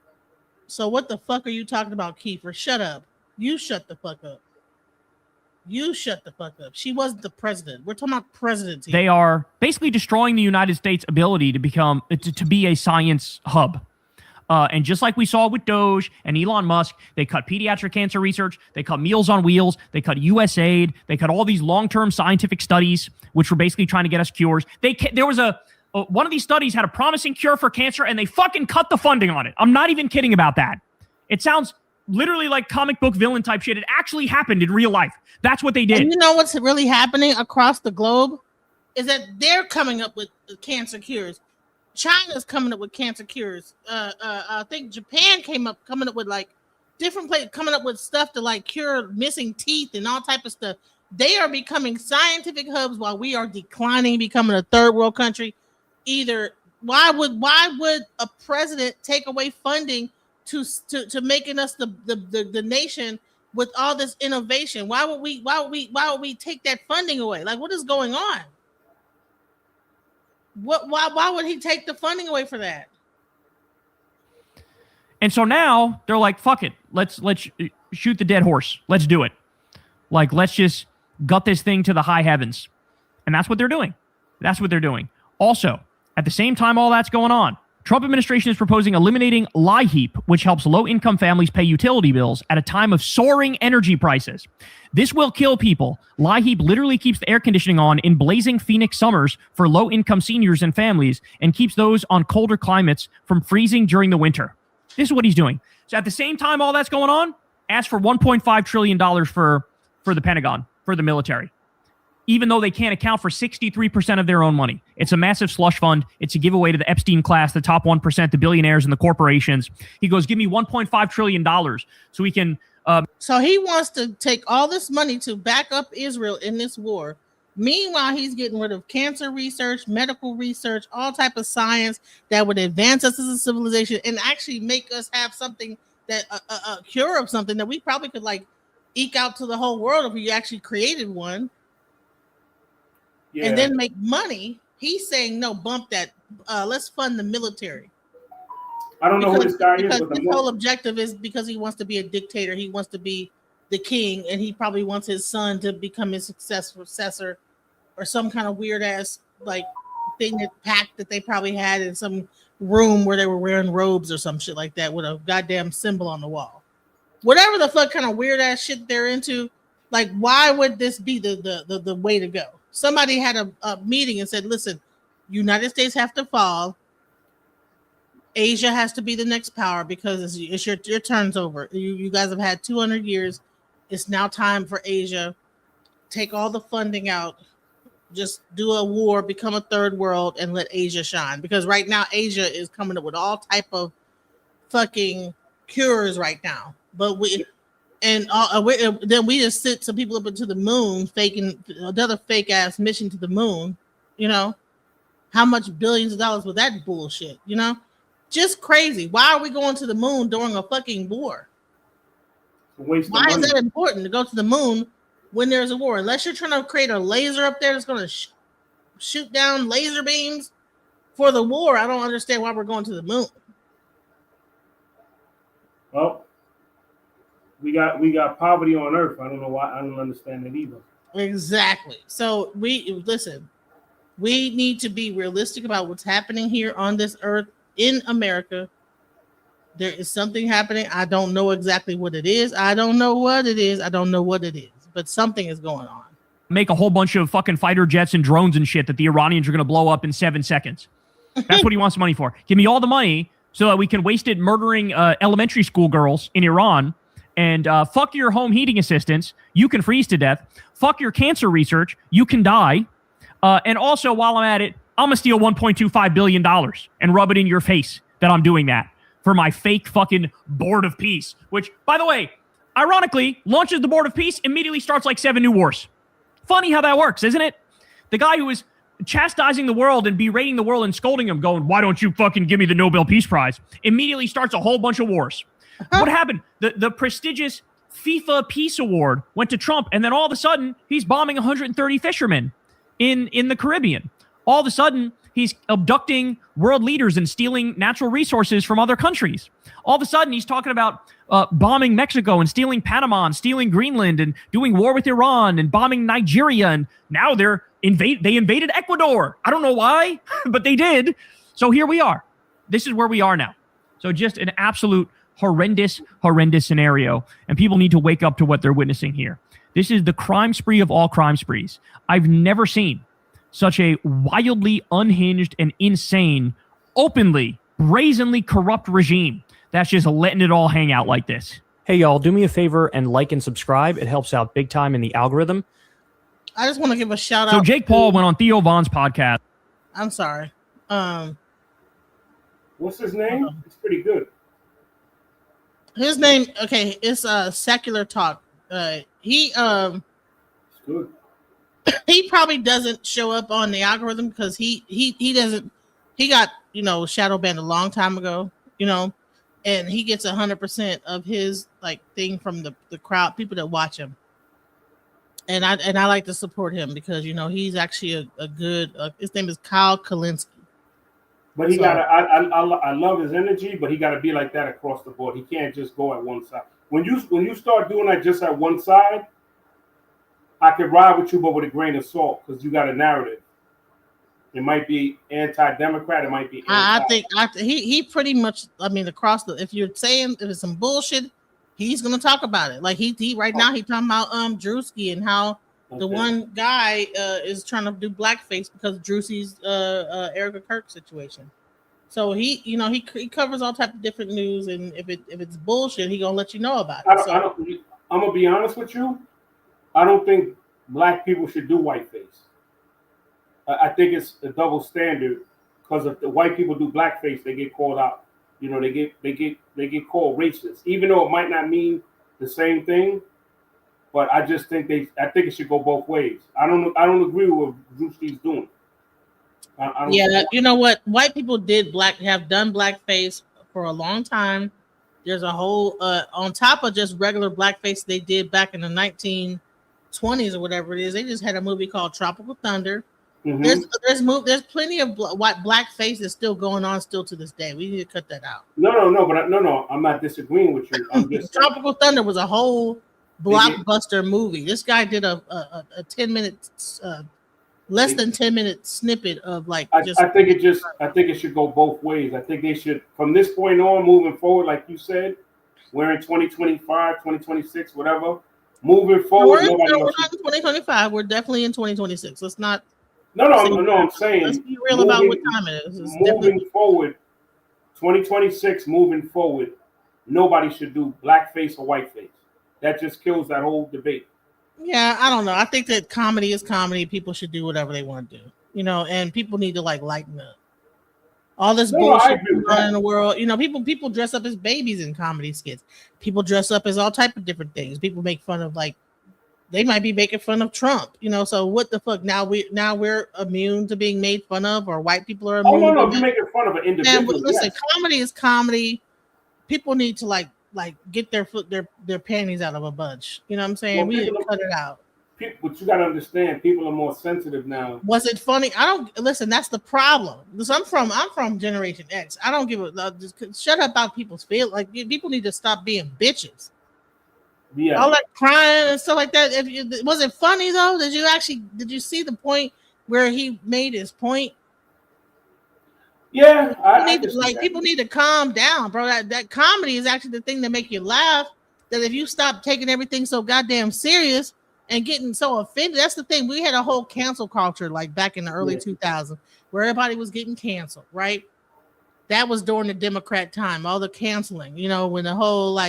So what the fuck are you talking about, Kiefer? Shut up. You shut the fuck up. You shut the fuck up. She wasn't the president. We're talking about presidents here. They are basically destroying the United States' ability to become to be a science hub. And just like we saw with Doge and Elon Musk, they cut pediatric cancer research, they cut Meals on Wheels, they cut USAID, they cut all these long-term scientific studies, which were basically trying to get us cures. There was one of these studies had a promising cure for cancer, and they fucking cut the funding on it. I'm not even kidding about that. It sounds literally like comic book villain type shit. It actually happened in real life. That's what they did. And you know what's really happening across the globe is that they're coming up with cancer cures. China's coming up with cancer cures. I think Japan coming up with like different places, coming up with stuff to like cure missing teeth and all type of stuff. They are becoming scientific hubs while we are declining, becoming a third world country. Either why would a president take away funding to making us the nation with all this innovation? Why would we take that funding away? Like, what is going on? Why would he take the funding away for that? And so now they're like, fuck it. Let's shoot the dead horse. Let's do it. Like, let's just gut this thing to the high heavens. And that's what they're doing. Also, at the same time all that's going on, Trump administration is proposing eliminating LIHEAP, which helps low-income families pay utility bills at a time of soaring energy prices. This will kill people. LIHEAP literally keeps the air conditioning on in blazing Phoenix summers for low-income seniors and families and keeps those on colder climates from freezing during the winter. This is what he's doing. So at the same time all that's going on, ask for $1.5 trillion for the Pentagon, for the military, even though they can't account for 63% of their own money. It's a massive slush fund. It's a giveaway to the Epstein class, the top 1%, the billionaires and the corporations. He goes, give me $1.5 trillion so we can... So he wants to take all this money to back up Israel in this war. Meanwhile, he's getting rid of cancer research, medical research, all type of science that would advance us as a civilization and actually make us have something that a cure of something that we probably could like eke out to the whole world if we actually created one. Yeah. And then make money. He's saying no, bump that. Let's fund the military. I don't know who this guy is. But his whole objective is because he wants to be a dictator. He wants to be the king, and he probably wants his son to become his successor, or some kind of weird ass like thing that they probably had in some room where they were wearing robes or some shit like that with a goddamn symbol on the wall. Whatever the fuck kind of weird ass shit they're into. Like, why would this be the way to go? Somebody had a meeting and said, listen, United States have to fall. Asia has to be the next power because it's your turn's over. You guys have had 200 years. It's now time for Asia. Take all the funding out. Just do a war, become a third world, and let Asia shine. Because right now, Asia is coming up with all type of fucking cures right now. But then we just sent some people up into the moon, faking another fake ass mission to the moon. You know, how much billions of dollars with that bullshit? You know, just crazy. Why are we going to the moon during a fucking war? Why is that important to go to the moon when there's a war? Unless you're trying to create a laser up there that's going to shoot down laser beams for the war, I don't understand why we're going to the moon. Well, we got poverty on Earth. I don't know why. I don't understand it either. Exactly. So we need to be realistic about what's happening here on this earth in America. There is something happening. I don't know exactly what it is. But something is going on. Make a whole bunch of fucking fighter jets and drones and shit that the Iranians are going to blow up in 7 seconds. That's what he wants money for. Give me all the money so that we can waste it murdering elementary school girls in Iran. And fuck your home heating assistants. You can freeze to death. Fuck your cancer research. You can die. And also, while I'm at it, I'm going to steal $1.25 billion and rub it in your face that I'm doing that. for my fake fucking Board of Peace, which, by the way, ironically, launches the Board of Peace, immediately starts like 7 new wars. Funny how that works, isn't it? The guy who is chastising the world and berating the world and scolding them, going, why don't you fucking give me the Nobel Peace Prize? Immediately starts a whole bunch of wars. What happened? The prestigious FIFA Peace Award went to Trump, and then all of a sudden, he's bombing 130 fishermen in the Caribbean. All of a sudden, he's abducting world leaders and stealing natural resources from other countries. All of a sudden, he's talking about bombing Mexico and stealing Panama and stealing Greenland and doing war with Iran and bombing Nigeria. And now they invaded Ecuador. I don't know why, but they did. So here we are. This is where we are now. So just an absolute horrendous scenario. And people need to wake up to what they're witnessing here. This is the crime spree of all crime sprees. I've never seen such a wildly unhinged and insane, openly, brazenly corrupt regime that's just letting it all hang out like this. Hey, y'all, do me a favor and like and subscribe. It helps out big time in the algorithm. I just want to give a shout out. So Jake Paul went on Theo Von's podcast. I'm sorry. What's his name? It's pretty good. His name, okay, it's Secular Talk. He good. He probably doesn't show up on the algorithm because he doesn't. He got shadow banned a long time ago, and he gets 100% of his thing from the crowd, people that watch him. And I like to support him because he's actually a good. His name is Kyle Kalinske. But he I love his energy, but he got to be like that across the board. He can't just go at one side. When you start doing that just at one side, I could ride with you, but with a grain of salt, because you got a narrative. It might be anti-democrat. It might be. I think he pretty much. I mean, across the. If you're saying if it's some bullshit, he's gonna talk about it. Like he right now he talking about Drewski and how the one guy is trying to do blackface because of Drewski's Erica Kirk situation. So he covers all type of different news, and if it's bullshit, he gonna let you know about it. I'm gonna be honest with you. I don't think black people should do whiteface. I think it's a double standard because if the white people do blackface, they get called out. They get called racist, even though it might not mean the same thing. But I just think I think it should go both ways. I don't agree with what Drewski's doing. You know what? White people have done blackface for a long time. There's a whole on top of just regular blackface they did back in the 1920s or whatever it is. They just had a movie called Tropical Thunder. Mm-hmm. There's plenty of blackface that's still going on still to this day. We need to cut that out. No. I'm not disagreeing with you. I'm just Tropical Thunder was a whole blockbuster movie. This guy did a 10-minute, less than 10-minute snippet of I think it should go both ways. I think they should, from this point on, moving forward, like you said, we're in 2025, 2026, whatever. Moving forward, we're not in 2025. We're definitely in 2026. Let's not. No. I'm saying. Let's be real about what time it is. Moving forward, 2026. Moving forward, nobody should do blackface or whiteface. That just kills that whole debate. Yeah, I don't know. I think that comedy is comedy. People should do whatever they want to do, and people need to lighten up. All this bullshit going on in the world, people dress up as babies in comedy skits. People dress up as all type of different things. People make fun of they might be making fun of Trump, so what the fuck? Now we're immune to being made fun of, or white people are immune. Oh no, you're making fun of an individual. And listen, comedy is comedy. People need to get their panties out of a bunch. You know what I'm saying? We need to cut it out. But you gotta understand, people are more sensitive now. Was it funny? I don't listen. That's the problem. I'm from Generation X. I don't give a just shut up about people's feelings. People need to stop being bitches. Yeah, all that crying and stuff like that. Was it funny though? Did you see the point where he made his point? Yeah, people need to calm down, bro. That comedy is actually the thing that make you laugh. That if you stop taking everything so goddamn serious and getting so offended, that's the thing. We had a whole cancel culture back in the early 2000s where everybody was getting canceled, right? That was during the Democrat time, all the canceling. When the whole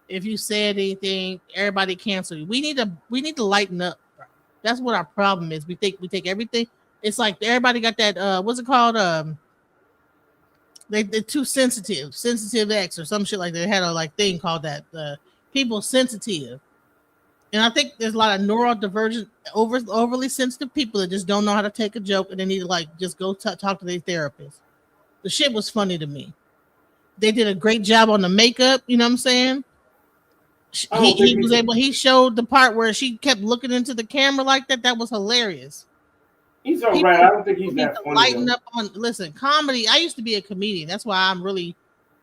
if you said anything, everybody canceled you. We need to lighten up, bro. That's what our problem is. We take everything. It's like everybody got that. What's it called? they're too sensitive X or some shit like that. They had a like thing called that. People sensitive. And I think there's a lot of neurodivergent, overly sensitive people that just don't know how to take a joke and they need to like just go talk to their therapist. The shit was funny to me. They did a great job on the makeup. You know what I'm saying? He showed the part where she kept looking into the camera like that. That was hilarious. He's all right. I don't think he's that funny. Lighten up on comedy. I used to be a comedian. That's why I'm really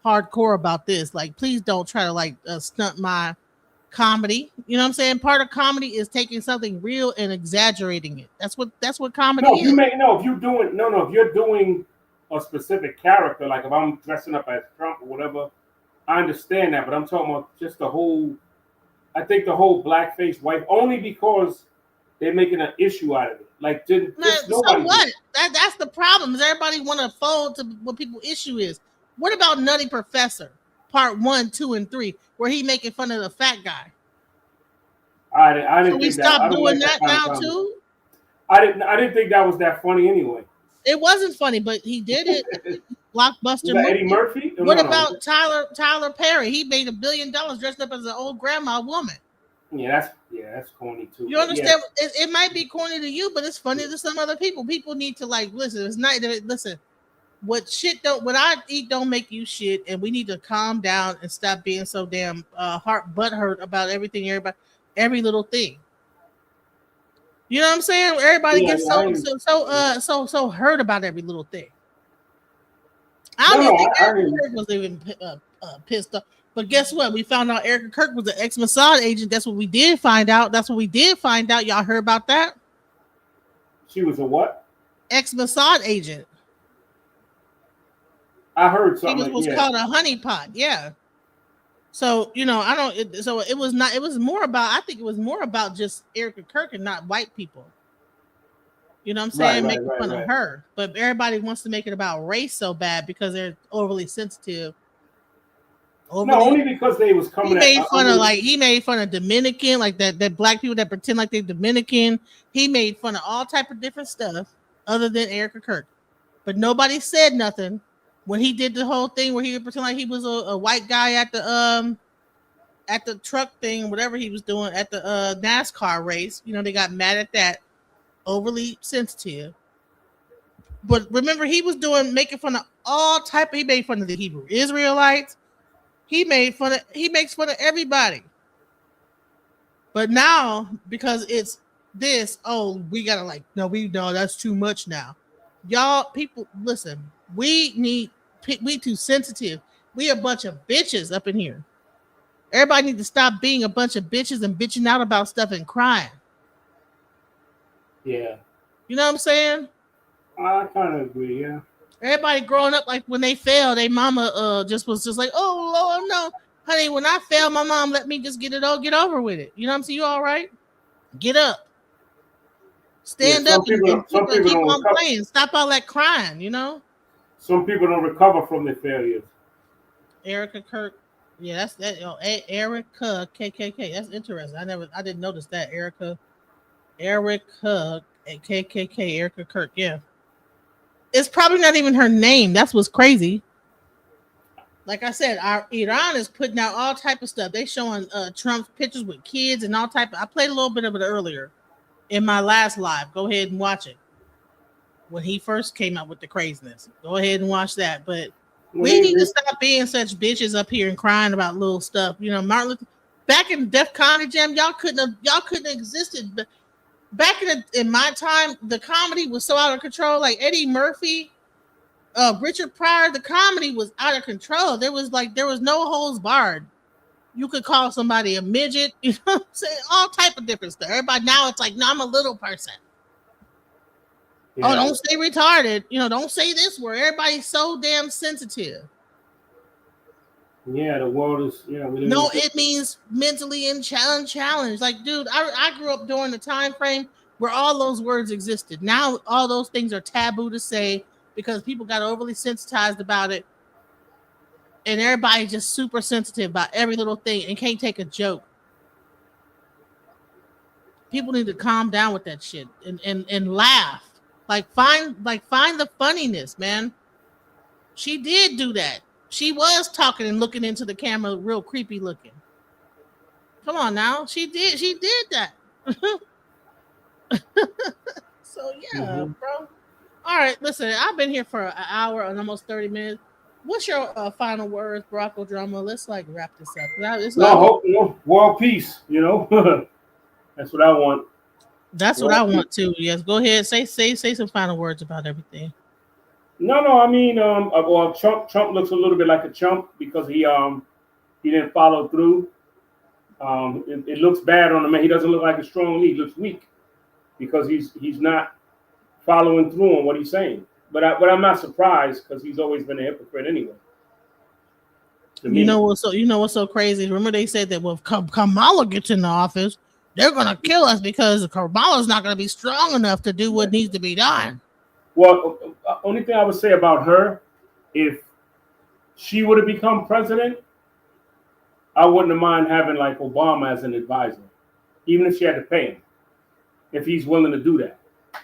hardcore about this. Like, please don't try to like stunt my comedy. You know what I'm saying? Part of comedy is taking something real and exaggerating it. That's what comedy is. If you're doing a specific character, like if I'm dressing up as Trump or whatever, I understand that. But I'm talking about just the whole blackface wife, only because they're making an issue out of it. Like, so what? That's the problem. Is everybody want to fold to what people's issue is? What about Nutty Professor, part 1, 2, and 3, where he making fun of the fat guy? I didn't. So we stop doing that now too. I didn't think that was that funny anyway. It wasn't funny, but he did it. Blockbuster movie. Eddie Murphy? What about Tyler Perry? He made $1 billion dressed up as an old grandma woman. Yeah, that's corny too. You understand? Yeah. It might be corny to you, but it's funny to some other people. People need to like listen. It's not listen. What I eat don't make you shit, and we need to calm down and stop being so damn butthurt about everything, every little thing. You know what I'm saying? Everybody gets so hurt about every little thing. I don't think Erica Kirk was even pissed off. But guess what? We found out Erica Kirk was an ex-Mossad agent. That's what we did find out. Y'all heard about that? She was a what? Ex-Mossad agent. I heard something. She was called a honeypot. Yeah. So, it was more about just Erica Kirk and not white people. You know what I'm saying? Making fun of her. But everybody wants to make it about race so bad because they're overly sensitive. Only because they was coming. He made fun of Dominican, like that black people that pretend like they're Dominican. He made fun of all type of different stuff other than Erica Kirk. But nobody said nothing when he did the whole thing where he would pretend like he was a white guy at the truck thing, whatever he was doing at the NASCAR race. They got mad at that. Overly sensitive. But remember, he was making fun of all type. He made fun of the Hebrew Israelites. He makes fun of everybody. But now, because it's this, we gotta no, that's too much now. Y'all, people, listen, we too sensitive. We a bunch of bitches up in here. Everybody need to stop being a bunch of bitches and bitching out about stuff and crying. Yeah. You know what I'm saying? I kind of agree, yeah. Everybody growing up, like when they fail, their mama was just like, oh Lord, no, honey. When I fail, my mom let me just get over with it. You know what I'm saying? You all right? Get up, stand up, and keep on playing. Stop all that crying. Some people don't recover from their failures. Erica Kirk, yeah, that's that. Erica KKK. That's interesting. I didn't notice that. Erica KKK. Erica Kirk. Yeah. It's probably not even her name. That's what's crazy. Like I said, Iran is putting out all type of stuff. They showing Trump's pictures with kids and all type. I played a little bit of it earlier in my last live. Go ahead and watch it. When he first came out with the craziness. Go ahead and watch that. But we need to stop being such bitches up here and crying about little stuff. Martin Luther, back in Def Comedy Jam, y'all couldn't have existed. But back in my time, the comedy was so out of control. Like Eddie Murphy, Richard Pryor, the comedy was out of control. There was no holds barred. You could call somebody a midget, you know what I'm saying? All type of different stuff. Everybody now it's like, no, I'm a little person. Yeah. Oh, don't say retarded. Don't say this word. Everybody's so damn sensitive. Yeah, the world is. Yeah, it means mentally challenged. Like, dude, I grew up during the time frame where all those words existed. Now all those things are taboo to say because people got overly sensitized about it, and everybody's just super sensitive about every little thing and can't take a joke. People need to calm down with that shit and laugh. Find the funniness, man. She did do that. She was talking and looking into the camera, real creepy looking. Come on now. She did that. So yeah, bro. All right, listen, I've been here for an hour and almost 30 minutes. What's your final words, Barack Drama? Let's like wrap this up. World peace, you know. That's what I want. That's what I want too. Yes, go ahead. Say some final words about everything. No. I mean, well, Trump looks a little bit like a chump because he didn't follow through. It looks bad on him. He doesn't look like a strong lead. He looks weak because he's not following through on what he's saying. But I'm not surprised because he's always been a hypocrite anyway. You know what's so crazy? Remember they said that when Kamala gets in the office, they're gonna kill us because Kamala's not gonna be strong enough to do what needs to be done. Well, only thing I would say about her, if she would have become president, I wouldn't have mind having like Obama as an advisor, even if she had to pay him, if he's willing to do that.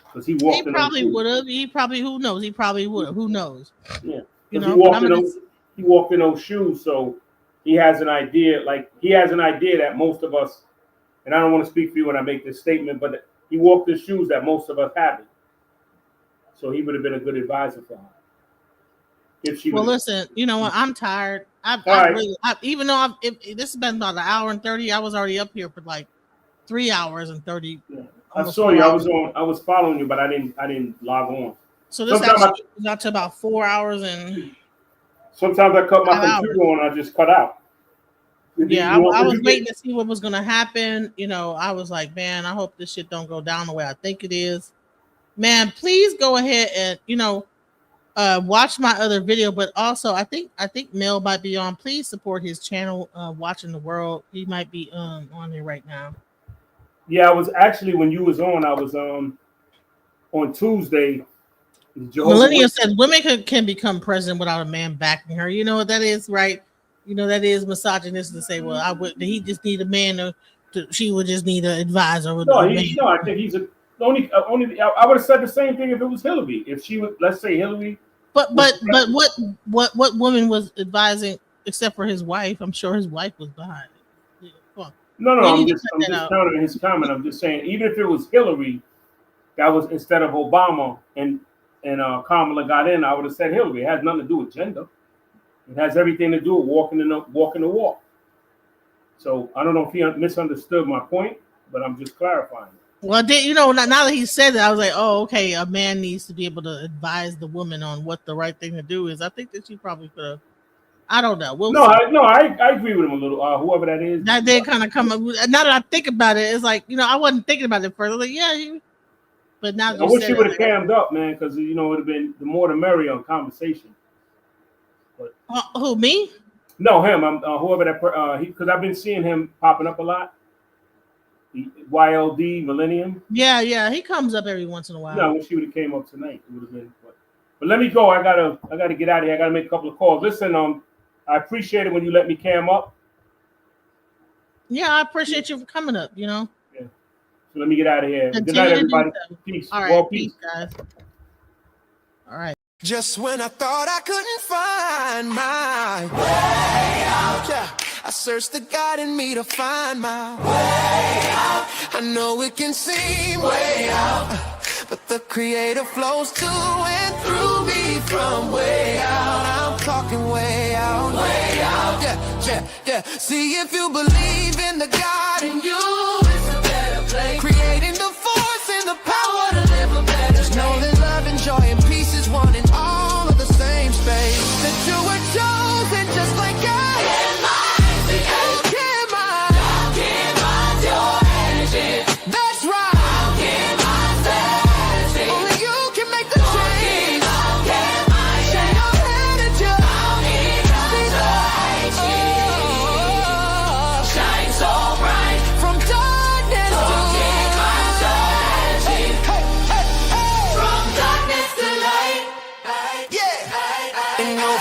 Because he probably would have. Who knows? He probably would have. Who knows? Yeah. He walked in those shoes, so he has an idea. Like he has an idea that most of us, and I don't want to speak for you when I make this statement, but he walked in shoes that most of us haven't. So he would have been a good advisor for her. Listen, you know what? I'm tired. Even though this has been about an hour and 30, I was already up here for like 3 hours and 30. Yeah. I saw you. I was following you, but I didn't log on. So this actually was out to about 4 hours and. Sometimes I cut my computer on. I just cut out. Yeah, I was waiting to see what was going to happen. You know, I was like, man, I hope this shit don't go down the way I think it is. Man, please go ahead and watch my other video. But also, I think Mel might be on. Please support his channel, Watching the World. He might be on there right now. Yeah, I was actually when you was on. I was on Tuesday. Millennium said women can become president without a man backing her. You know what that is, right? You know that is misogynistic to say, well, he just need a man she would just need an advisor. I think he's only. I would have said the same thing if it was Hillary. If she would, let's say Hillary. But what woman was advising except for his wife? I'm sure his wife was behind it. Yeah. No. I'm just countering his comment. I'm just saying, even if it was Hillary, that was instead of Obama and Kamala got in, I would have said Hillary. It has nothing to do with gender. It has everything to do with walking the walk. So I don't know if he misunderstood my point, but I'm just clarifying. Well, now that he said that, I was like, oh, okay, a man needs to be able to advise the woman on what the right thing to do is. I think that she probably could have. I don't know. I agree with him a little. Whoever that is. That did kind of come up. Now that I think about it, it's like, I wasn't thinking about it first. I was like, yeah, but now I wish he would have cammed up, man, because it would have been the more the merrier on conversation. But who, me? No, him. I'm whoever that because I've been seeing him popping up a lot. The YLD Millennium. Yeah, he comes up every once in a while. No, I wish he would have came up tonight. It would have been. But let me go. I gotta get out of here. I gotta make a couple of calls. Listen, I appreciate it when you let me cam up. Yeah, I appreciate you for coming up. Yeah. So let me get out of here. Good night, everybody. Peace. All right, peace, guys. All right. Just when I thought I couldn't find my way out, yeah, I searched the God in me to find my way out. I know it can seem way out, but the Creator flows to and through me from way out. I'm talking way out, yeah. See if you believe in the God in you, it's a better place. Creating the force and the power to live a better life. Know that love and joy and peace is one in all of the same space. That you were chosen just like I am. Your energy. That's right. Only you can make the change. Share your energy. Shine so bright from darkness to light. From darkness to light. Yeah. In your